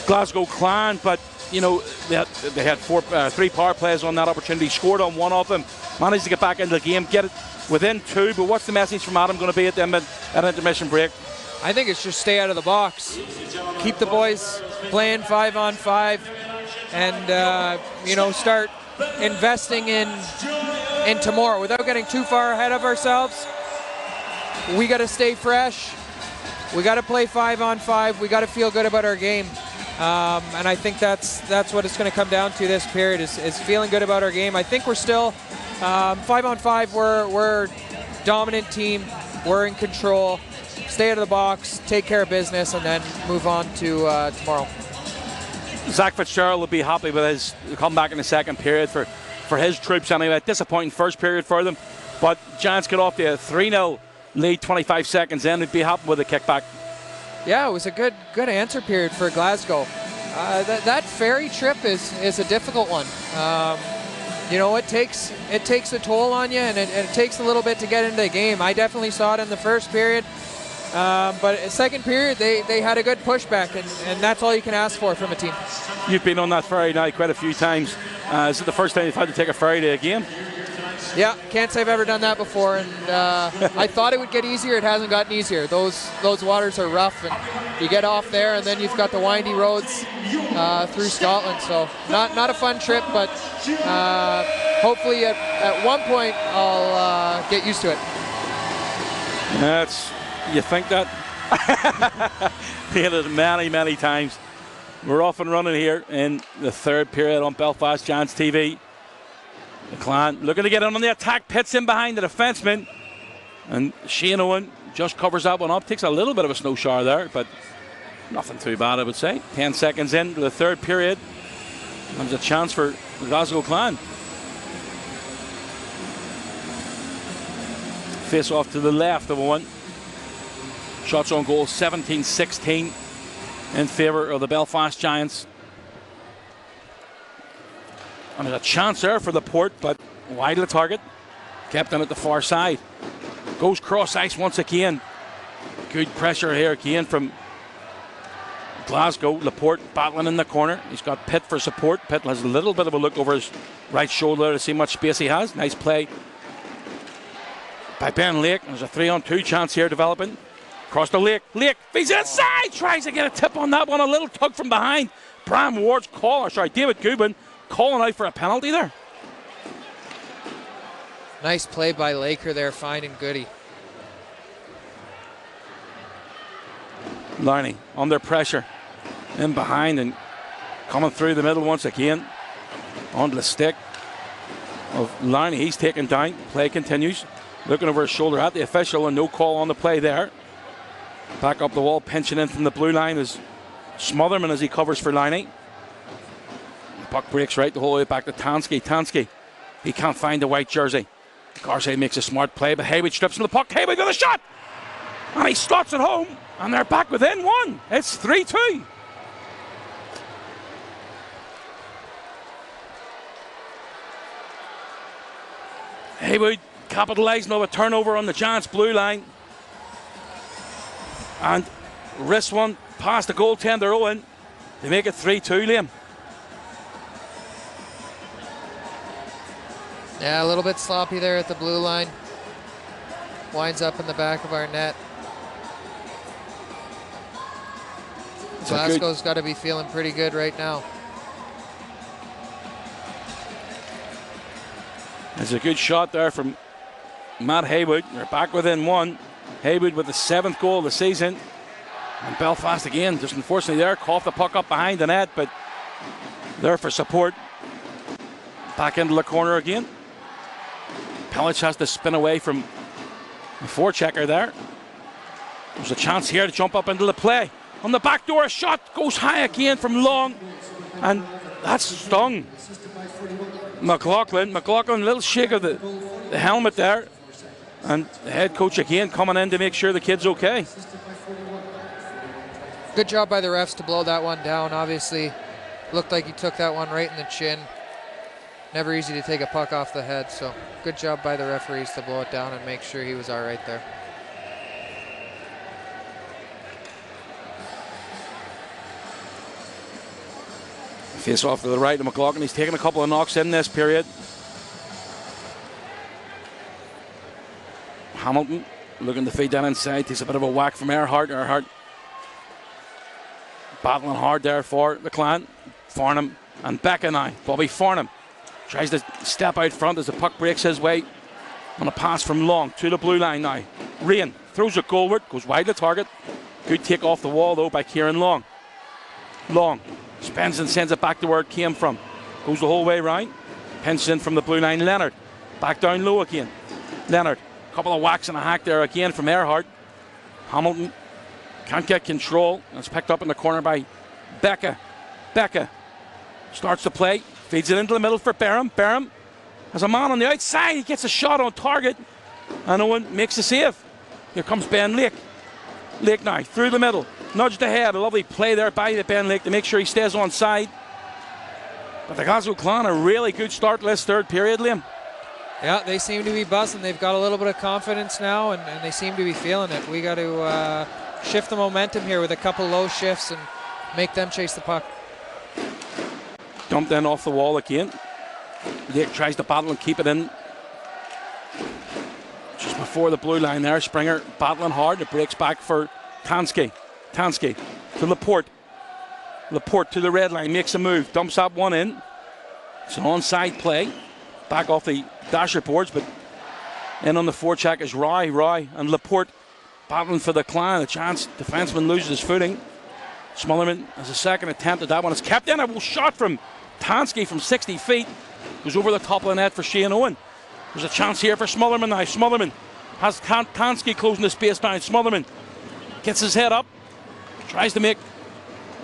Glasgow Clan, but you know they had 3 power plays on that opportunity, scored on 1 of them, managed to get back into the game, get it within 2. But what's the message from Adam going to be at intermission break? I think it's just stay out of the box, keep the boys playing 5-on-5, and start investing in tomorrow without getting too far ahead of ourselves. We got to stay fresh. We got to play 5-on-5. We got to feel good about our game. And I think that's what it's going to come down to this period is feeling good about our game. I think we're still 5-on-5. We're dominant team. We're in control. Stay out of the box, take care of business, and then move on to tomorrow. Zach Fitzgerald will be happy with his comeback in the second period for his troops anyway. Disappointing first period for them, but Giants get off to a 3-0 lead 25 seconds in. He'd be happy with a kickback. Yeah, it was a good answer period for Glasgow. That ferry trip is a difficult one. It takes a toll on you, and it takes a little bit to get into the game. I definitely saw it in the first period. But second period, they had a good pushback, and that's all you can ask for from a team. You've been on that ferry now quite a few times. Is it the first time you've had to take a ferry to a game? Yeah, can't say I've ever done that before, and I thought it would get easier. It hasn't gotten easier. Those waters are rough, and you get off there, and then you've got the windy roads through Scotland. So not a fun trip, but hopefully at one point I'll get used to it. You think that? Yeah, many times. We're off and running here in the third period on Belfast Giants TV. The Clan looking to get in on the attack, pits in behind the defenseman, and Shane Owen just covers that one up. Takes a little bit of a snow shower there, but nothing too bad, I would say. 10 seconds into the third period. There's a chance for the Glasgow Clan. Face off to the left of Owen. Shots on goal 17-16 in favour of the Belfast Giants. And there's a chance there for the Port, but wide of the target. Kept in at the far side. Goes cross ice once again. Good pressure here again from Glasgow. Laporte battling in the corner. He's got Pitt for support. Pitt has a little bit of a look over his right shoulder to see how much space he has. Nice play by Ben Lake. There's a 3-on-2 chance here developing. Across the Lake. Lake feeds inside. Tries to get a tip on that one. A little tug from behind. Bram Ward's David Goodwin calling out for a penalty there. Nice play by Laker there, finding Goody. Larney under pressure. In behind and coming through the middle once again. Onto the stick of Larney. He's taken down. Play continues. Looking over his shoulder at the official, and no call on the play there. Back up the wall, pinching in from the blue line is Smotherman as he covers for Larney. Puck breaks right the whole way back to Tansky. Tansky, he can't find the white jersey. Garsey makes a smart play, but Haywood strips from the puck. Haywood with a shot! And he slots it home, and they're back within one. It's 3-2. Haywood capitalising on a turnover on the Giants' blue line. And wrist one past the goaltender Owen. They make it 3-2, Liam. Yeah, a little bit sloppy there at the blue line. Winds up in the back of our net. Glasgow's got to be feeling pretty good right now. There's a good shot there from Matt Haywood. They're back within one. Haywood with the 7th goal of the season. And Belfast again, just unfortunately there, coughed the puck up behind the net, but there for support. Back into the corner again. Pelic has to spin away from the forechecker there. There's a chance here to jump up into the play. On the back door, a shot goes high again from Long. And that's stung McLaughlin. McLaughlin, a little shake of the helmet there. And the head coach again coming in to make sure the kid's okay. Good job by the refs to blow that one down. Obviously, looked like he took that one right in the chin. Never easy to take a puck off the head, so good job by the referees to blow it down and make sure he was all right there. Face off to the right of McLaughlin. He's taken a couple of knocks in this period. Hamilton looking to feed down inside. Takes a bit of a whack from Earhart. Earhart battling hard there for the Clan. Farnham and Becca now. Bobby Farnham tries to step out front as the puck breaks his way on a pass from Long to the blue line now. Rain throws it goalward, goes wide of the target. Good take off the wall though by Kieran Long. Long. Spins and sends it back to where it came from. Goes the whole way round. Pinched in from the blue line. Leonard. Back down low again. Leonard. Couple of whacks and a hack there again from Earhart. Hamilton can't get control. It's picked up in the corner by Becca. Becca starts to play. Feeds it into the middle for Barham. Barham has a man on the outside. He gets a shot on target. And Owen makes a save. Here comes Ben Lake. Lake now through the middle. Nudged ahead. A lovely play there by the Ben Lake to make sure he stays on side. But the Glasgow Clan a really good start this third period, Liam. Yeah, they seem to be buzzing. They've got a little bit of confidence now, and they seem to be feeling it. We got to shift the momentum here with a couple low shifts and make them chase the puck. Dumped in off the wall again. Lake tries to battle and keep it in. Just before the blue line there, Springer battling hard. It breaks back for Tansky. Tansky to Laporte. Laporte to the red line, makes a move, dumps that one in. It's an onside play. Back off the dasher boards, but in on the forecheck is Roy and Laporte battling for the Clan. A chance, defenseman loses his footing. Smullerman has a second attempt at that one. It's kept in. A shot from Tansky from 60 feet. Goes over the top of the net for Shane Owen. There's a chance here for Smullerman now. Smullerman has Tansky closing the space down. Smullerman gets his head up. Tries to make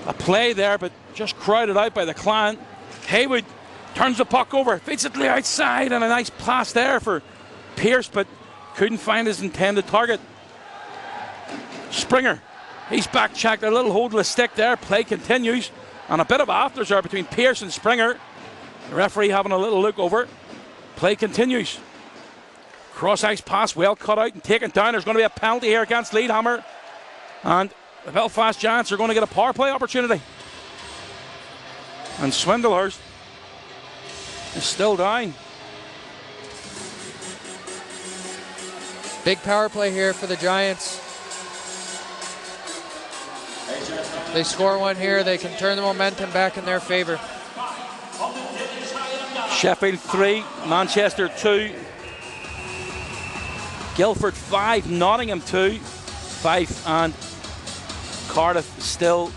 a play there, but just crowded out by the Clan. Haywood turns the puck over, feeds it to the outside, and a nice pass there for Pierce, but couldn't find his intended target. Springer, he's back checked, a little hold of the stick there. Play continues, and a bit of afters there between Pierce and Springer. The referee having a little look over. Play continues. Cross ice pass, well cut out and taken down. There's going to be a penalty here against Leadhammer, and the Belfast Giants are going to get a power play opportunity. And Swindlehurst is still down. Big power play here for the Giants. They score one here, they can turn the momentum back in their favor. Sheffield 3, Manchester 2, Guildford 5, Nottingham 2, 5 and Cardiff still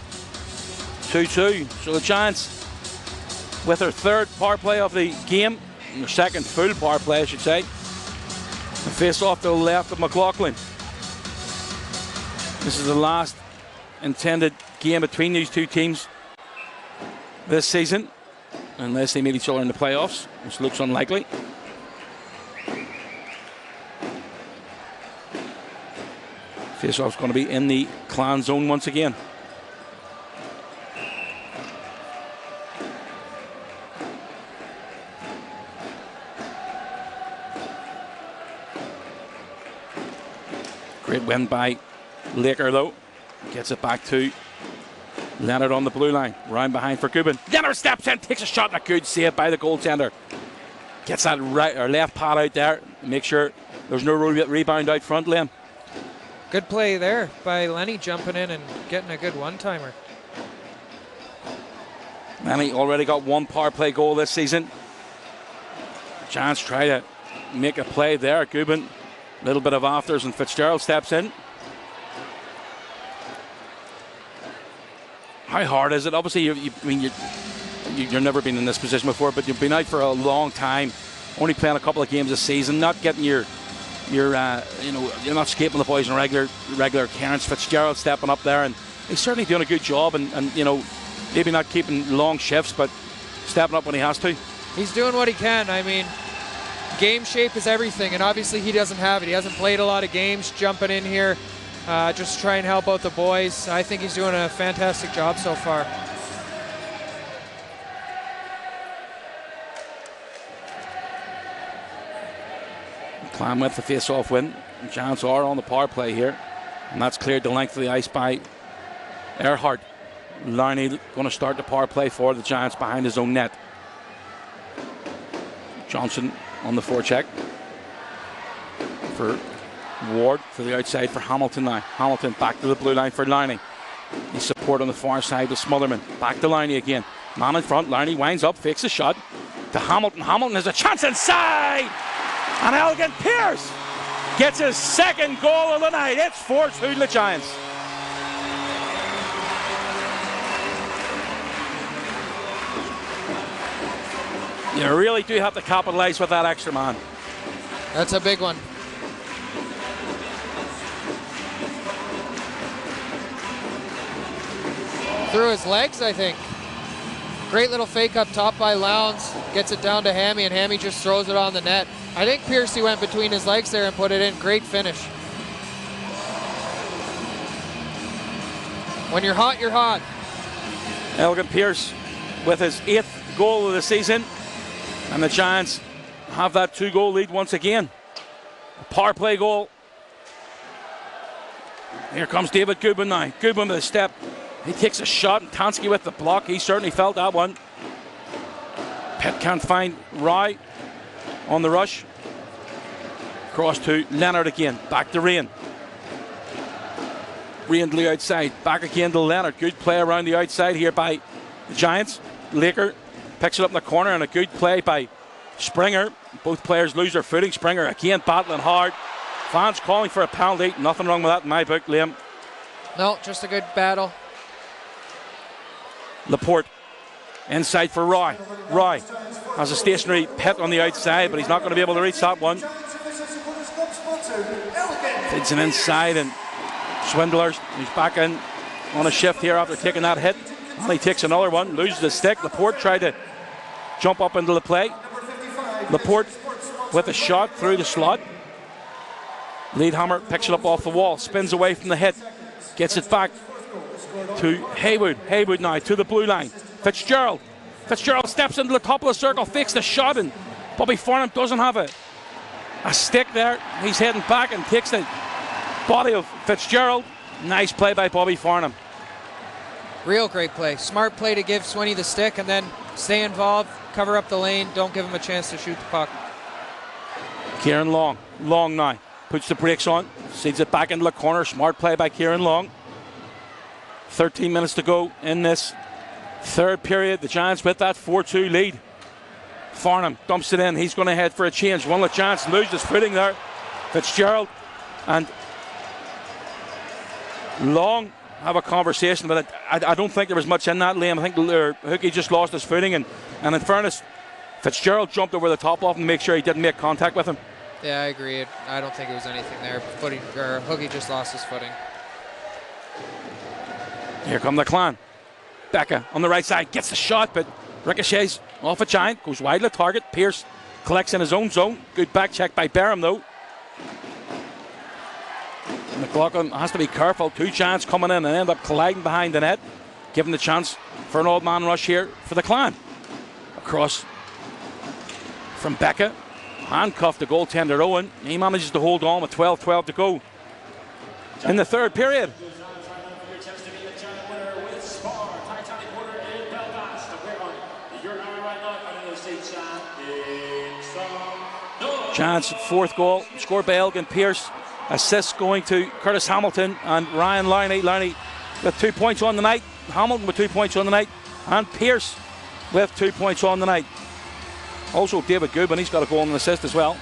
2-2. So the Giants with their third power play of the game, their second full power play I should say. The face off to the left of McLaughlin. This is the last intended game between these two teams this season, unless they meet each other in the playoffs, which looks unlikely. Face-off's going to be in the Clan zone once again. Great win by Laker though. Gets it back to Leonard on the blue line. Round behind for Gubin. Leonard steps in, takes a shot, and a good save by the goaltender. Gets that right or left pad out there. Make sure there's no rebound out front, Liam. Good play there by Lenny, jumping in and getting a good one-timer. Lenny already got one power play goal this season. Giants try to make a play there. Gubin, a little bit of afters, and Fitzgerald steps in. How hard is it? Obviously, you've never been in this position before, but you've been out for a long time, only playing a couple of games a season, not getting you're not escaping the boys in regular Cairns. Fitzgerald stepping up there, and he's certainly doing a good job, and maybe not keeping long shifts, but stepping up when he has to. He's doing what he can. I mean, game shape is everything, and obviously he doesn't have it. He hasn't played a lot of games, jumping in here just to try and help out the boys. I think he's doing a fantastic job so far. Clan with the face-off win. Giants are on the power play here, and that's cleared the length of the ice by Earhart. Larney going to start the power play for the Giants behind his own net. Johnson on the forecheck for Ward, to the outside for Hamilton now. Hamilton back to the blue line for Larney. He's support on the far side with Smotherman. Back to Larney again. Man in front. Larney winds up, fakes a shot to Hamilton. Hamilton has a chance inside. And Elgin Pierce gets his second goal of the night. It's 4-2 to the Giants. You really do have to capitalise with that extra man. That's a big one. Through his legs, I think. Great little fake up top by Lowndes. Gets it down to Hammy, and Hammy just throws it on the net. I think Piercy went between his legs there and put it in. Great finish. When you're hot, you're hot. Elgin Pearce with his 8th goal of the season. And the Giants have that 2-goal lead once again. A power play goal. Here comes David Goodwin now. Goodwin with a step. He takes a shot, and Tansky with the block. He certainly felt that one. Pitt can't find Rye on the rush. Cross to Leonard again. Back to Rain. Rain to the outside. Back again to Leonard. Good play around the outside here by the Giants. Laker picks it up in the corner, and a good play by Springer. Both players lose their footing. Springer again battling hard. Fans calling for a penalty. Nothing wrong with that in my book, Liam. No, just a good battle. Laporte inside for Roy. Roy has a stationary Pitt on the outside, but he's not going to be able to reach that one. Feeds him inside, and Swindlers, he's back in on a shift here after taking that hit. And he takes another one, loses the stick. Laporte tried to jump up into the play. Laporte with a shot through the slot. Leadhammer picks it up off the wall, spins away from the hit, gets it back to Haywood. Haywood now to the blue line. Fitzgerald. Fitzgerald steps into the top of the circle, fakes the shot, and Bobby Farnham doesn't have a stick there. He's heading back and takes the body of Fitzgerald. Nice play by Bobby Farnham. Real great play. Smart play to give Swinney the stick and then stay involved, cover up the lane, don't give him a chance to shoot the puck. Kieran Long. Long now. Puts the brakes on. Seeds it back into the corner. Smart play by Kieran Long. 13 minutes to go in this third period. The Giants with that 4-2 lead. Farnham dumps it in. He's going to head for a change. One of the Giants loses his footing there. Fitzgerald and Long have a conversation, but I don't think there was much in that, Liam. I think Hookie just lost his footing, and in fairness, Fitzgerald jumped over the top of him to make sure he didn't make contact with him. Yeah, I agree. I don't think it was anything there. Hookie just lost his footing. Here come the Clan. Becca on the right side gets the shot, but ricochets off a Giant, goes wide of the target. Pearce collects in his own zone. Good back check by Barham, though. McLaughlin has to be careful. 2 Giants coming in and end up colliding behind the net, giving the chance for an old man rush here for the Clan. Across from Becca. Handcuffed the goaltender Owen. He manages to hold on with 12-12 to go in the third period. Giants' 4th goal scored by Elgin Pearce. Assists going to Curtis Hamilton and Ryan Lowney. Lowney with 2 points on the night. Hamilton with 2 points on the night. And Pearce with 2 points on the night. Also David Goodwin, he's got a goal and an assist as well.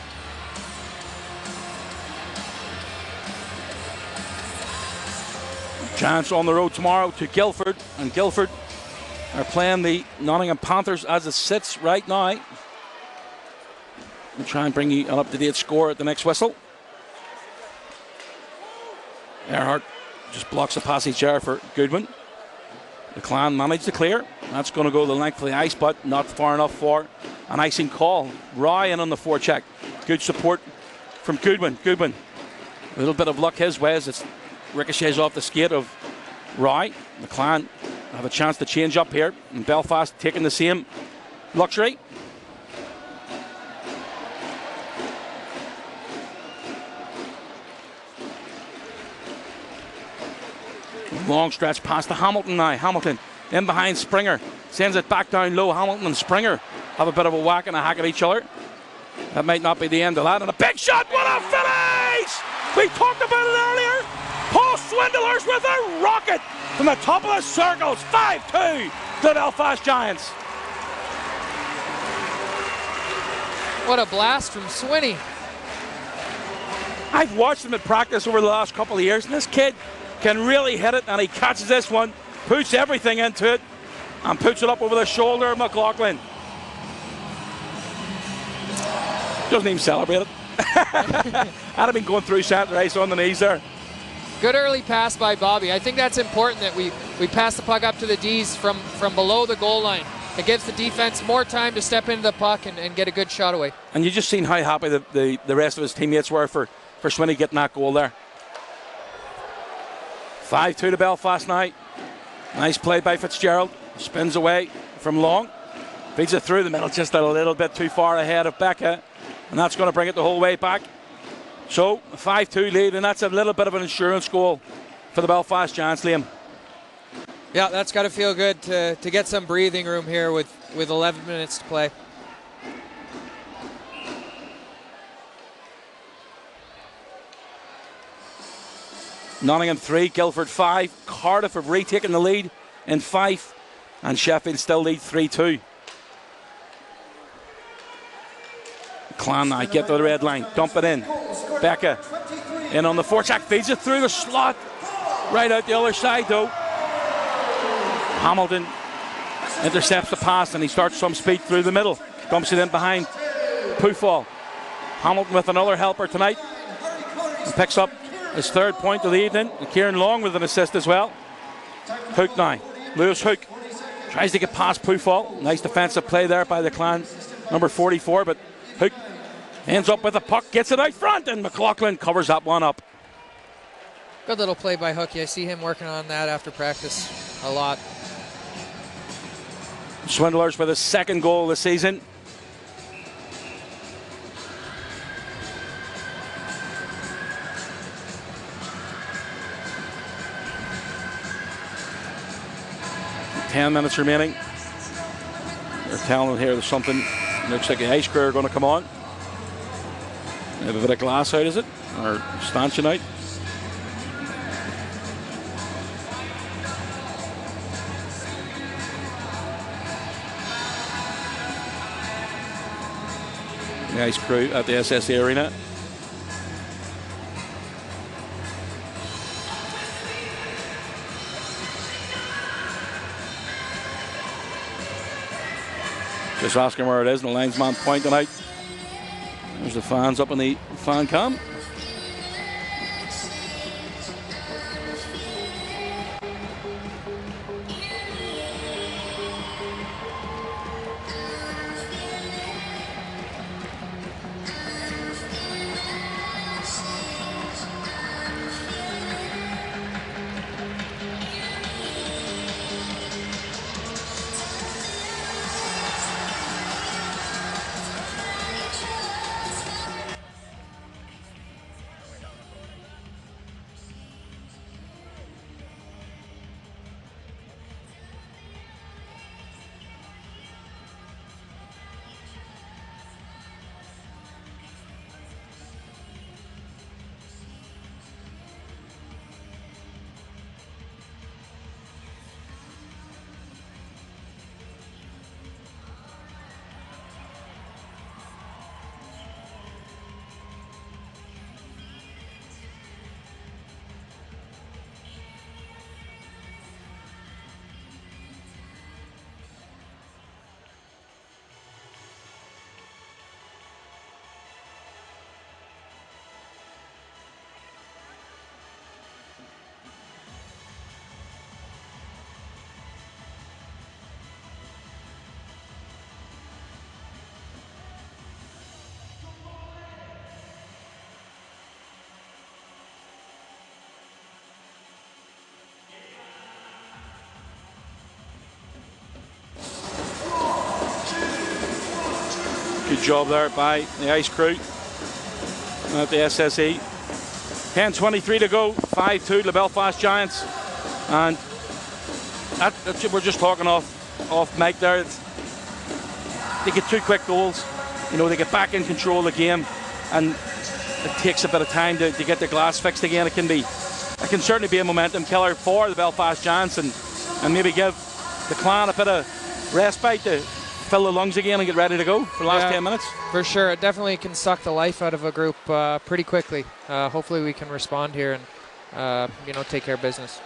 Giants on the road tomorrow to Guildford, and Guildford are playing the Nottingham Panthers as it sits right now. We'll try and bring you an up-to-date score at the next whistle. Earhart just blocks the passage there for Goodwin. The Clan managed to clear. That's going to go the length of the ice, but not far enough for an icing call. Ryan on the forecheck. Good support from Goodwin. Goodwin, a little bit of luck his way as it ricochets off the skate of Rye. The Clan have a chance to change up here, and Belfast taking the same luxury. Long stretch past to Hamilton now. Hamilton in behind Springer. Sends it back down low. Hamilton and Springer have a bit of a whack and a hack at each other. That might not be the end of that. And a big shot. What a finish! We talked about it earlier. Paul Swindlers with a rocket from the top of the circles. 5-2 to the Belfast Giants. What a blast from Swinney. I've watched him at practice over the last couple of years, and this kid can really hit it, and he catches this one, puts everything into it, and puts it up over the shoulder of McLaughlin. doesn't even celebrate it. I'd have been going through centre ice on the knees there. Good early pass by Bobby. I think that's important that we pass the puck up to the Ds from below the goal line. It gives the defense more time to step into the puck and get a good shot away. And you just seen how happy the rest of his teammates were for Swinney getting that goal there. 5-2 to Belfast now. Nice play by Fitzgerald. Spins away from long. Feeds it through the middle just a little bit too far ahead of Becca. And that's going to bring it the whole way back. So, a 5-2 lead, and that's a little bit of an insurance goal for the Belfast Giants, Liam. Yeah, that's got to feel good to get some breathing room here with 11 minutes to play. Nottingham 3, Guildford 5. Cardiff have retaken the lead in 5, and Sheffield still lead 3-2. Clan now get to the red line, dump it in. Becca in on the forecheck, feeds it through the slot. Right out the other side though. Hamilton intercepts the pass and he starts some speed through the middle. Dumps it in behind Poufall. Hamilton with another helper tonight. And picks up his 3rd point of the evening. And Kieran Long with an assist as well. Hook now. Lewis Hook tries to get past Poufall. Nice defensive play there by the Clan, number 44, but Hook ends up with the puck, gets it out front, and McLaughlin covers that one up. Good little play by Hookie. I see him working on that after practice a lot. Swindlers with his 2nd goal of the season. Ten minutes remaining. They're telling here there's something. Looks like the ice crew are going to come on. They have a bit of glass out, is it? Or stanchion out? The ice crew at the SSE Arena. Just asking where it is, and the linesman pointing out. There's the fans up in the fan cam. Good job there by the ice crew at the SSE. 10:23 to go, 5-2 to the Belfast Giants. And we're just talking off mic there. They get 2 quick goals. You know, they get back in control of the game, and it takes a bit of time to get the glass fixed again. It can certainly be a momentum killer for the Belfast Giants, and maybe give the Clan a bit of respite to fill the lungs again and get ready to go for the last 10 minutes. For sure. It definitely can suck the life out of a group pretty quickly. Hopefully we can respond here and take care of business.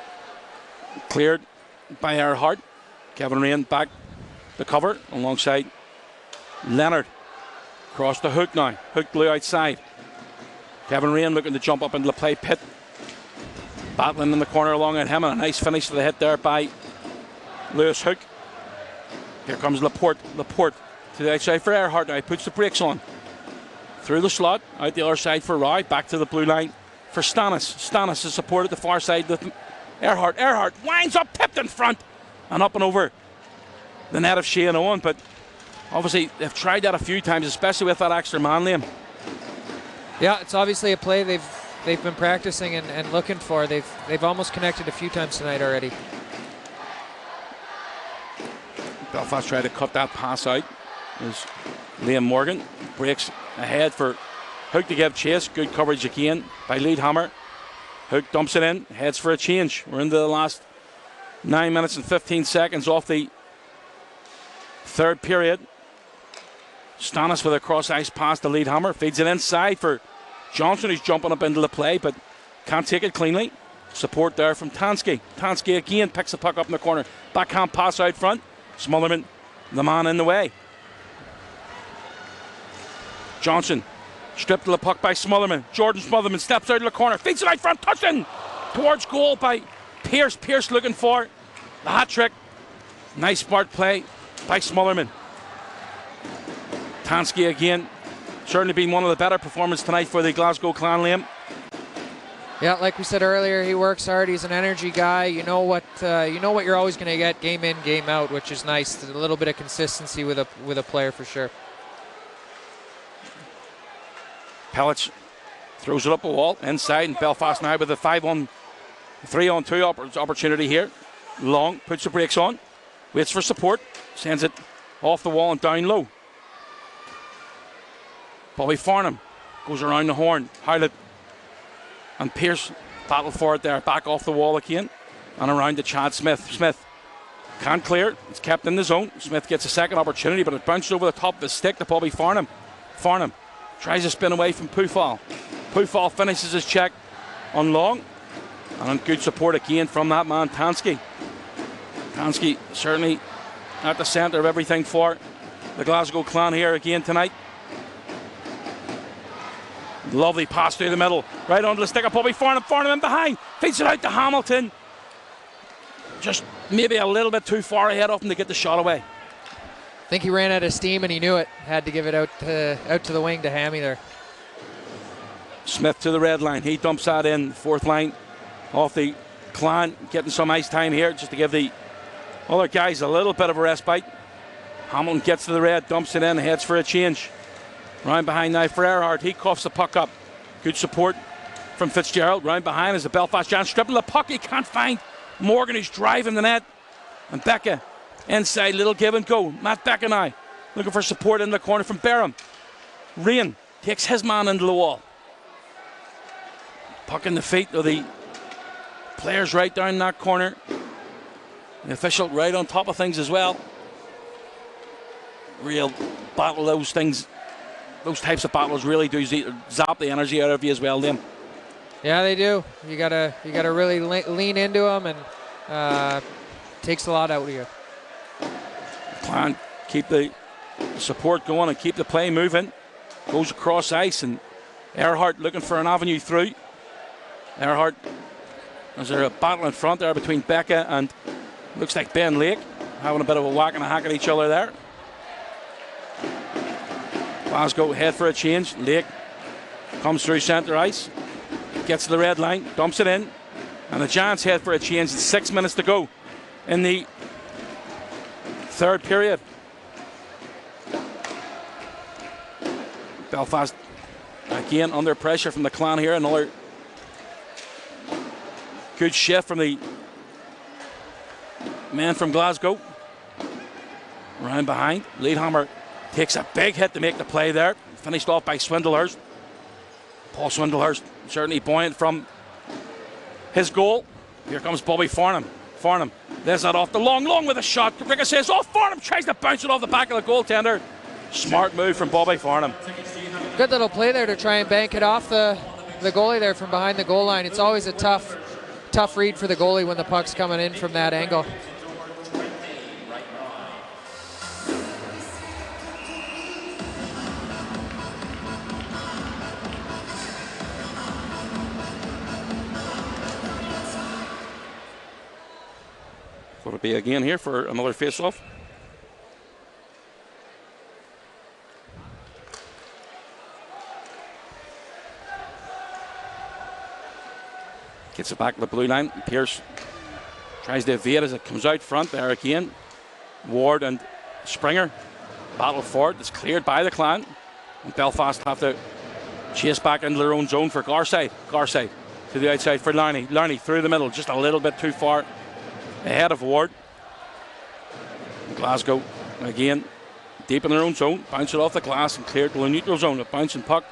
Cleared by Earhart. Kevin Rain back to cover alongside Leonard. Across the Hook now. Hook blue outside. Kevin Rain looking to jump up into the play pit. Battling in the corner along at him, and a nice finish to the hit there by Lewis Hook. Here comes Laporte. Laporte to the outside for Earhart now. He puts the brakes on. Through the slot, out the other side for Roy. Back to the blue line for Stannis. Stannis is supported the far side with Earhart. Earhart winds up, tipped in front, and up and over the net of Shane Owen. But obviously, they've tried that a few times, especially with that extra man, Liam. Yeah, it's obviously a play they've been practicing and looking for. They've almost connected a few times tonight already. Belfast tried to cut that pass out as Liam Morgan breaks ahead for Hook to give chase. Good coverage again by Leadhammer. Hook dumps it in, heads for a change. We're into the last 9 minutes and 15 seconds off the third period. Stannis with a cross ice pass to Leadhammer. Feeds it inside for Johnson, who's jumping up into the play but can't take it cleanly. Support there from Tansky. Tansky again picks the puck up in the corner. Backhand pass out front. Smotherman, the man in the way. Johnson stripped to the puck by Smotherman. Jordan Smotherman steps out of the corner. Feeds it out front. Touchdown towards goal by Pierce. Pierce looking for the hat trick. Nice smart play by Smotherman. Tansky again. Certainly been one of the better performances tonight for the Glasgow Clan, Liam. Yeah, like we said earlier, he works hard. He's an energy guy. You know what you're always going to get game in, game out, which is nice. A little bit of consistency with a player for sure. Pellets throws it up a wall inside, and Belfast now with a 3-on-2 opportunity here. Long puts the brakes on, waits for support, sends it off the wall and down low. Bobby Farnham goes around the horn. Howlett and Pierce battle for it there, back off the wall again, and around to Chad Smith. Smith can't clear, it's kept in the zone. Smith gets a second opportunity, but it bounced over the top of his stick to Bobby Farnham. Farnham tries to spin away from Pufal. Pufal finishes his check on Long, and good support again from that man Tansky. Tansky certainly at the centre of everything for the Glasgow Clan here again tonight. Lovely pass through the middle, right onto the stick of Bobby Farnham. Farnham in behind, feeds it out to Hamilton. Just maybe a little bit too far ahead of him to get the shot away. I think he ran out of steam and he knew it. Had to give it out to the wing to Hammy there. Smith to the red line. He dumps that in. Fourth line off the Clan, getting some ice time here just to give the other guys a little bit of a respite. Hamilton gets to the red, dumps it in, heads for a change. Round behind now for Earhart. He coughs the puck up. Good support from Fitzgerald. Round behind is the Belfast Giants stripping the puck. He can't find Morgan, who's driving the net. And Becca inside, little give and go. Matt Becca now looking for support in the corner from Barham. Rain takes his man into the wall. Puck in the feet of the players right down that corner. The official right on top of things as well. Real battle, those things. Those types of battles really do zap the energy out of you as well, Liam. Yeah, they do. You gotta really lean into them, and takes a lot out of you. Clan keep the support going and keep the play moving. Goes across ice, and Earhart looking for an avenue through. Earhart, is there a battle in front there between Becca and looks like Ben Lake, having a bit of a whack and a hack at each other there. Glasgow head for a change. Lake comes through centre ice, gets to the red line, dumps it in, and the Giants head for a change. 6 minutes to go in the third period. Belfast again under pressure from the Clan here. Another good shift from the man from Glasgow. Round behind, Leadhammer takes a big hit to make the play there. Finished off by Swindlehurst. Paul Swindlehurst certainly buoyant from his goal. Here comes Bobby Farnham. Farnham, there's that off the long with a shot. Ricochets off. Farnham tries to bounce it off the back of the goaltender. Smart move from Bobby Farnham. Good little play there to try and bank it off the goalie there from behind the goal line. It's always a tough read for the goalie when the puck's coming in from that angle. Will it be again here for another face-off? Gets it back to the blue line. Pearce tries to evade as it comes out front there again. Ward and Springer battle for it. It's cleared by the Clan. And Belfast have to chase back into their own zone for Garside. Garside to the outside for Larney. Larney through the middle, just a little bit too far ahead of Ward. Glasgow again deep in their own zone. Bounce it off the glass and cleared to the neutral zone. A bouncing puck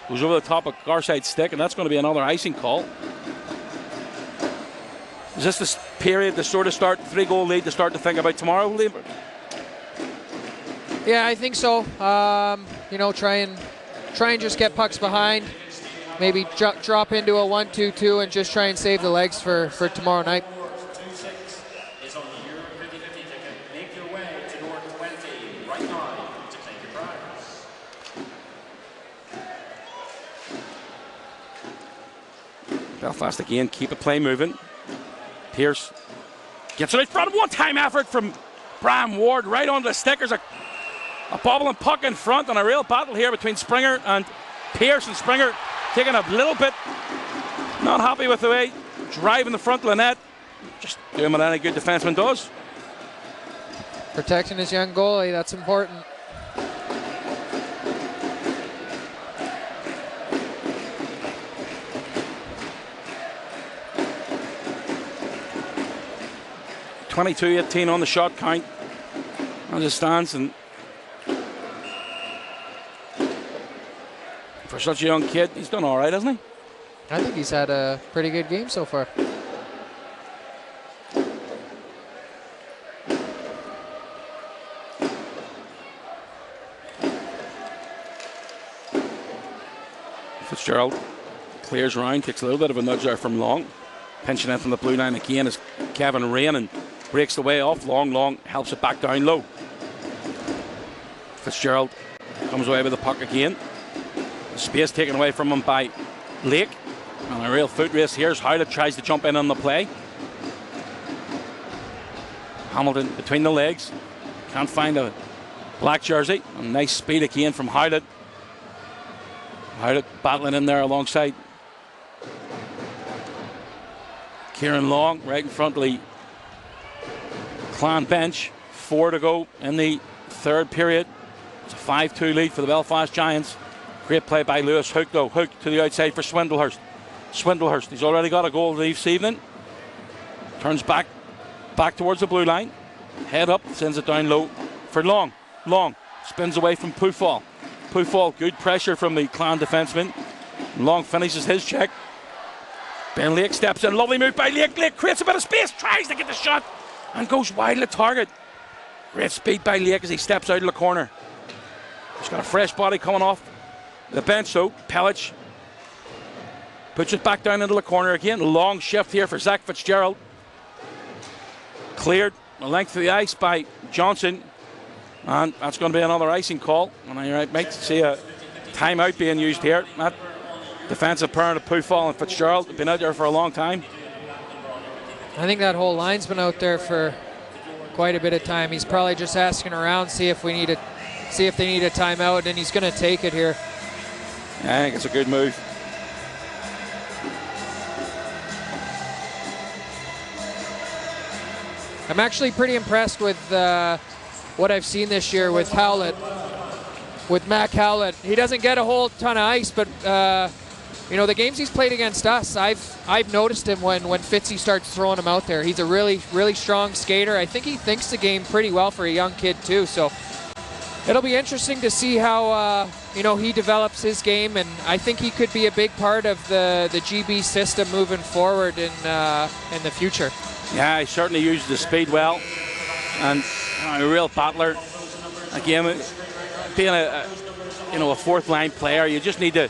goes over the top of Garside's stick, and that's going to be another icing call. Is this the period to sort of start 3-goal lead to start to think about tomorrow, Lieber? Yeah, I think so. You know, try and just get pucks behind. Maybe drop into a 1-2-2 and just try and save the legs for tomorrow night. Is on the Euro 50-50 ticket. Make your way to door 20 right now to claim your prize. Belfast again, keep it play moving. Pearce gets it out front. One-time effort from Bram Ward right onto the stick. There's a bobbling puck in front and a real battle here between Springer and Pearce. And Springer taking a little bit, not happy with the way driving the front of the net. Just doing what any good defenseman does. Protecting his young goalie, that's important. .22-18 on the shot count as it stands, and for such a young kid, he's done all right, hasn't he? I think he's had a pretty good game so far. Fitzgerald clears round, takes a little bit of a nudge there from Long. Pinching in from the blue line again is Kevin Rain and breaks the way off. Long helps it back down low. Fitzgerald comes away with the puck again. Space taken away from him by Lake. And a real foot race here as Howlett tries to jump in on the play. Hamilton between the legs. Can't find a black jersey. A nice speed again from Howlett. Howlett battling in there alongside Kieran Long right in front of the Clan bench. 4 to go in the third period. It's a 5-2 lead for the Belfast Giants. Great play by Lewis. Hook though. Hook to the outside for Swindlehurst. Swindlehurst, he's already got a goal this evening. Turns back towards the blue line. Head up, sends it down low for Long. Long spins away from Pufall. Pufall, good pressure from the Clan defenseman. Long finishes his check. Ben Lake steps in. Lovely move by Lake. Lake creates a bit of space. Tries to get the shot and goes wide of the target. Great speed by Lake as he steps out of the corner. He's got a fresh body coming off the bench, so Pellich puts it back down into the corner again. Long shift here for Zach Fitzgerald. Cleared the length of the ice by Johnson. And that's going to be another icing call. And I might see a timeout being used here. That defensive pair of Pufall and Fitzgerald have been out there for a long time. I think that whole line's been out there for quite a bit of time. He's probably just asking around, see if they need a timeout, and he's going to take it here. Yeah, I think it's a good move. I'm actually pretty impressed with what I've seen this year with Howlett, with Mac Howlett. He doesn't get a whole ton of ice, but you know, the games he's played against us, I've noticed him when Fitzy starts throwing him out there. He's a really, really strong skater. I think he thinks the game pretty well for a young kid too. So it'll be interesting to see how you know, he develops his game, and I think he could be a big part of the GB system moving forward in the future. Yeah, he certainly uses the speed well, and a real battler. Again, being a fourth line player, you just need to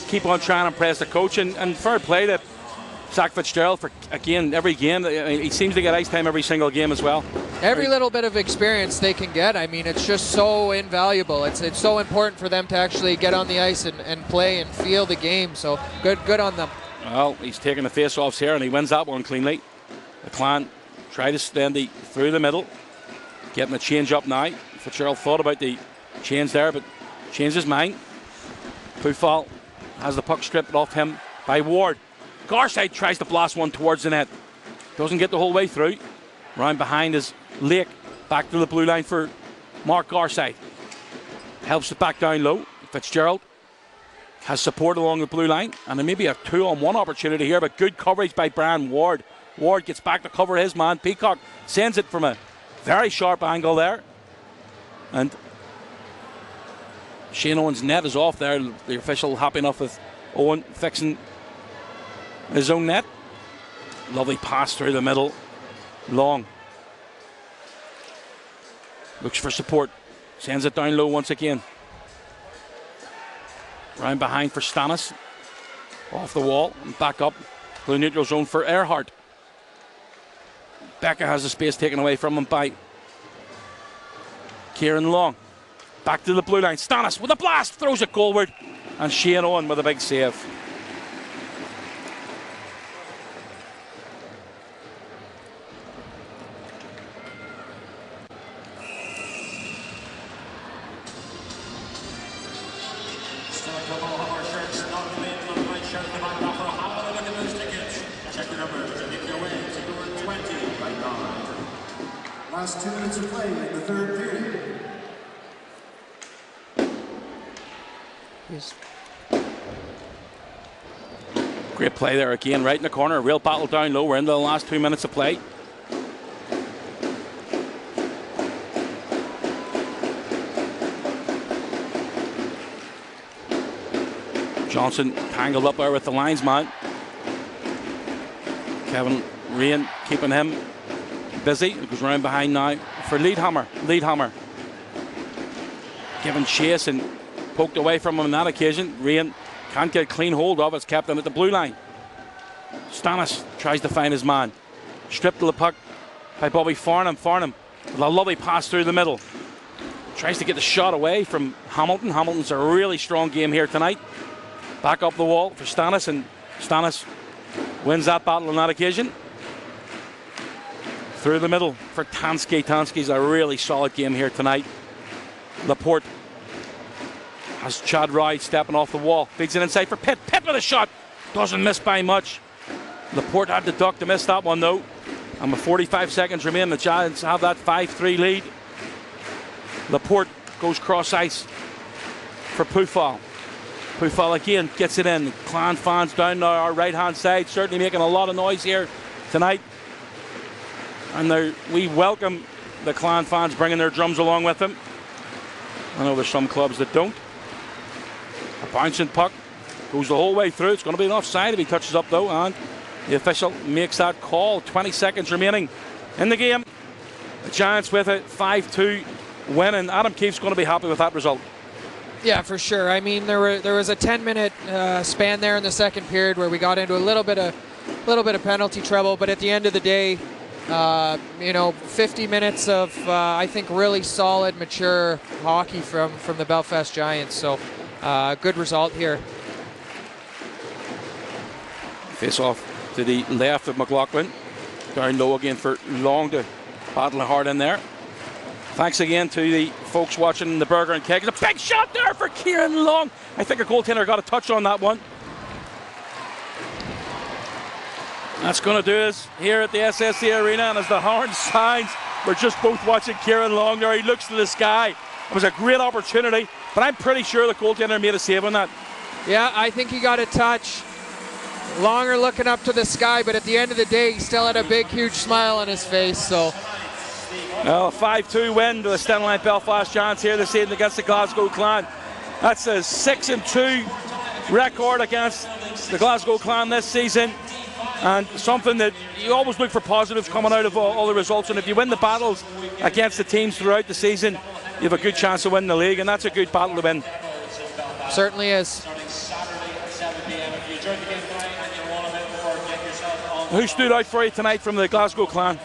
keep on trying to impress the coach, and fair play to Zach Fitzgerald for, again, every game. He seems to get ice time every single game as well. Every little bit of experience they can get, I mean, it's just so invaluable. It's so important for them to actually get on the ice and play and feel the game. So good on them. Well, he's taking the face-offs here, and he wins that one cleanly. The Clan try to send it through the middle. Getting the change up now. Fitzgerald thought about the change there, but changed his mind. Pufal has the puck stripped off him by Ward. Garside tries to blast one towards the net. Doesn't get the whole way through. Round behind is Lake. Back to the blue line for Mark Garside. Helps it back down low. Fitzgerald has support along the blue line. And there may be a 2-on-1 opportunity here, but good coverage by Brian Ward. Ward gets back to cover his man. Peacock sends it from a very sharp angle there. And Shane Owen's net is off there. The official happy enough with Owen fixing his own net. Lovely pass through the middle. Long. Looks for support. Sends it down low once again. Round behind for Stannis. Off the wall and back up. Blue neutral zone for Earhart. Becca has the space taken away from him by Kieran Long. Back to the blue line. Stannis with a blast. Throws it goalward. And Shane Owen with a big save. Last 2 minutes of play in the third period. Great play there again, right in the corner. A real battle down low. We're into the last 2 minutes of play. Johnson tangled up there with the linesman. Kevin Rain keeping him busy. It goes round behind now for Leadhammer. Leadhammer giving chase and poked away from him on that occasion. Rain can't get a clean hold of it. It's kept him at the blue line. Stannis tries to find his man. Stripped to the puck by Bobby Farnham. Farnham with a lovely pass through the middle. Tries to get the shot away from Hamilton. Hamilton's a really strong game here tonight. Back up the wall for Stannis, and Stannis wins that battle on that occasion. Through the middle for Tansky. Tansky's a really solid game here tonight. Laporte has Chad Ride stepping off the wall. Feeds it inside for Pitt. Pitt with a shot. Doesn't miss by much. Laporte had the duck to miss that one though. And with 45 seconds remaining, the Giants have that 5-3 lead. Laporte goes cross ice for Pufal. Pufal again gets it in. Clan fans down now our right hand side, certainly making a lot of noise here tonight. And we welcome the Clan fans bringing their drums along with them. I know there's some clubs that don't. A bouncing puck goes the whole way through. It's going to be an offside if he touches up though, and the official makes that call. 20 seconds remaining in the game. The Giants with a 5-2 win, and Adam Keefe's going to be happy with that result. Yeah, for sure. I mean, there was a 10-minute span there in the second period where we got into a little bit of penalty trouble, but at the end of the day, 50 minutes of I think really solid, mature hockey from the Belfast Giants. So good result here. Face off to the left of McLaughlin. Down low again for Long to battle hard in there. Thanks again to the folks watching the Burger and Keg. A big shot there for Kieran Long. I think a goaltender got a touch on that one. That's going to do us here at the SSC Arena, and as the horn sounds, we're just both watching Kieran Long there. He looks to the sky. It was a great opportunity, but I'm pretty sure the goaltender made a save on that. Yeah, I think he got a touch. Longer looking up to the sky, but at the end of the day, he still had a big, huge smile on his face. So, well, a 5-2 win to the Stenline Belfast Giants here this evening against the Glasgow Clan. That's a 6-2 record against the Glasgow Clan this season, and something that you always look for positives coming out of all the results. And if you win the battles against the teams throughout the season, you have a good chance of winning the league, and that's a good battle to win. Certainly is. Who stood out for you tonight from the Glasgow Clan?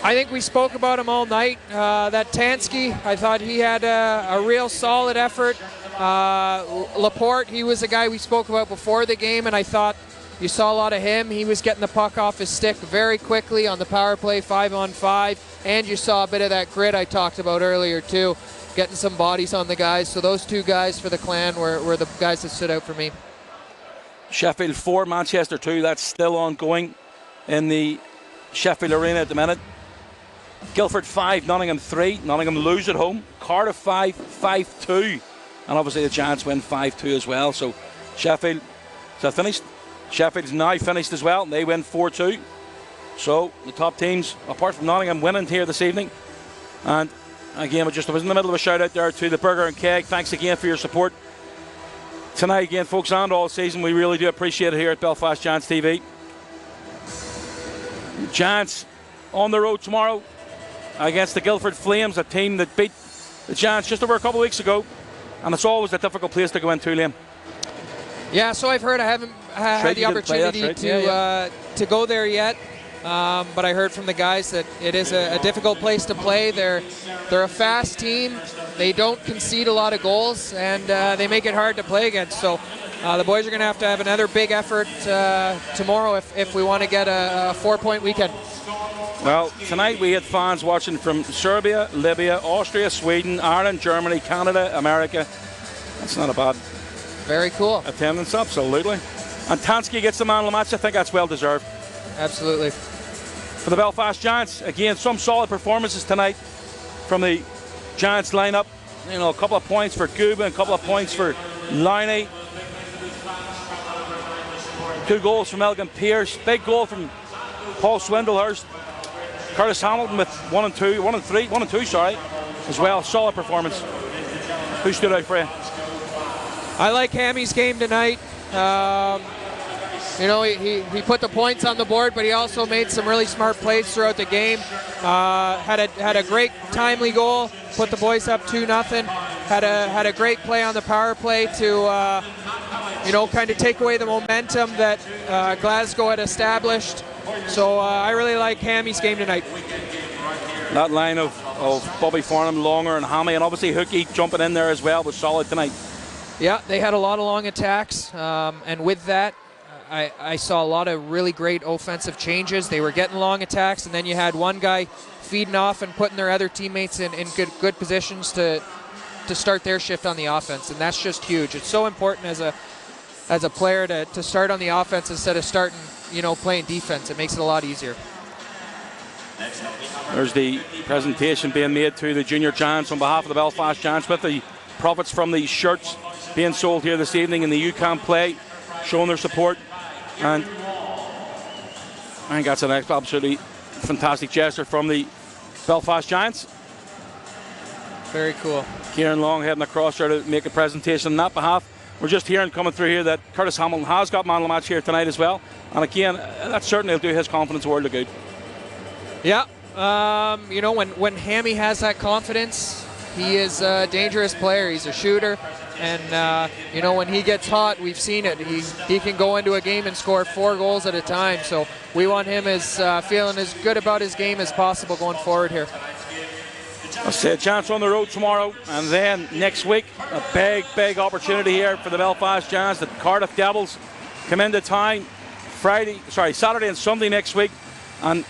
I think we spoke about him all night. That Tansky, I thought he had a real solid effort. Laporte, he was a guy we spoke about before the game, and I thought You saw a lot of him. He was getting the puck off his stick very quickly on the power play, 5-on-5. And you saw a bit of that grit I talked about earlier too, getting some bodies on the guys. So those two guys for the Clan were the guys that stood out for me. Sheffield 4, Manchester 2. That's still ongoing in the Sheffield Arena at the minute. Guildford 5, Nottingham 3. Nottingham lose at home. Cardiff 5, 5-2. And obviously the Giants win 5-2 as well. So Sheffield, is that finished? Sheffield's now finished as well. They win 4-2. So the top teams, apart from Nottingham, winning here this evening. And again, I was in the middle of a shout out there to the Burger and Keg. Thanks again for your support tonight again, folks, and all season. We really do appreciate it here at Belfast Giants TV. Giants on the road tomorrow against the Guildford Flames, a team that beat the Giants just over a couple of weeks ago. And it's always a difficult place to go into, Liam. Yeah, so I've heard. I haven't had the opportunity to go there yet. But I heard from the guys that it is a difficult place to play. They're a fast team. They don't concede a lot of goals, and they make it hard to play against. So the boys are going to have another big effort tomorrow if we want to get a 4-point weekend. Well, tonight we had fans watching from Serbia, Libya, Austria, Sweden, Ireland, Germany, Canada, America. That's not a bad Very cool. attendance, absolutely. And Tansky gets the man of the match. I think that's well deserved. Absolutely. For the Belfast Giants, again, some solid performances tonight from the Giants lineup. You know, a couple of points for Guba, a couple of points for Liney. 2 goals from Elgin Pierce. Big goal from Paul Swindlehurst. Curtis Hamilton with 1 and 2 as well. Solid performance. Who stood out for you? I like Hammy's game tonight. You know, he put the points on the board, but he also made some really smart plays throughout the game. Had a great timely goal, put the boys up 2-0. Had a great play on the power play to you know, kind of take away the momentum that Glasgow had established. So I really like Hammy's game tonight. That line of Bobby Farnham, Longer and Hammy, and obviously Hookie jumping in there as well was solid tonight. Yeah, they had a lot of long attacks, and with that, I saw a lot of really great offensive changes. They were getting long attacks, and then you had one guy feeding off and putting their other teammates in good positions to start their shift on the offense, and that's just huge. It's so important as a player to start on the offense instead of starting, you know, playing defense. It makes it a lot easier. There's the presentation being made to the Junior Giants on behalf of the Belfast Giants, with the profits from the shirts being sold here this evening in the UCAM play, showing their support. And I think that's an absolutely fantastic gesture from the Belfast Giants. Very cool. Kieran Long heading across there to make a presentation on that behalf. We're just hearing coming through here that Curtis Hamilton has got man of the match here tonight as well. And again, that certainly will do his confidence a world of good. Yeah, you know, when Hammy has that confidence, he is a dangerous player. He's a shooter. And, you know, when he gets hot, we've seen it. He can go into a game and score 4 goals at a time. So we want him feeling as good about his game as possible going forward here. I said Giants on the road tomorrow, and then next week a big opportunity here for the Belfast Giants. The Cardiff Devils come into town Saturday and Sunday next week, and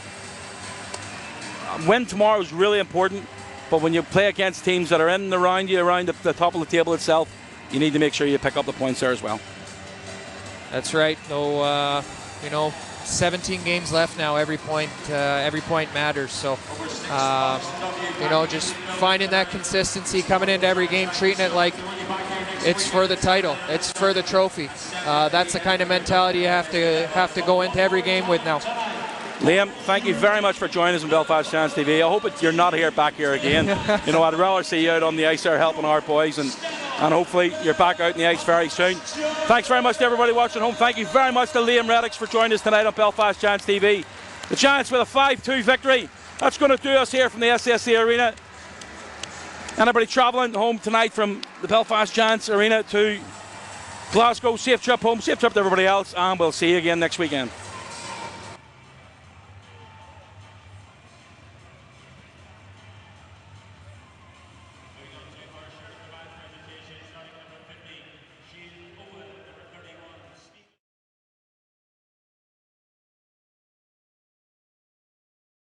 win tomorrow is really important. But when you play against teams that are in and around you, around the top of the table itself, you need to make sure you pick up the points there as well. That's right. Though, you know, 17 games left now. Every point matters. So, you know, just finding that consistency, coming into every game, treating it like it's for the title, it's for the trophy. That's the kind of mentality you have to go into every game with now. Liam, thank you very much for joining us on Belfast Giants TV. I hope you're not back here again. You know, I'd rather see you out on the ice there helping our boys, and hopefully you're back out on the ice very soon. Thanks very much to everybody watching at home. Thank you very much to Liam Reddicks for joining us tonight on Belfast Giants TV. The Giants with a 5-2 victory. That's going to do us here from the SSE Arena. Anybody travelling home tonight from the Belfast Giants Arena to Glasgow, safe trip home, safe trip to everybody else, and we'll see you again next weekend.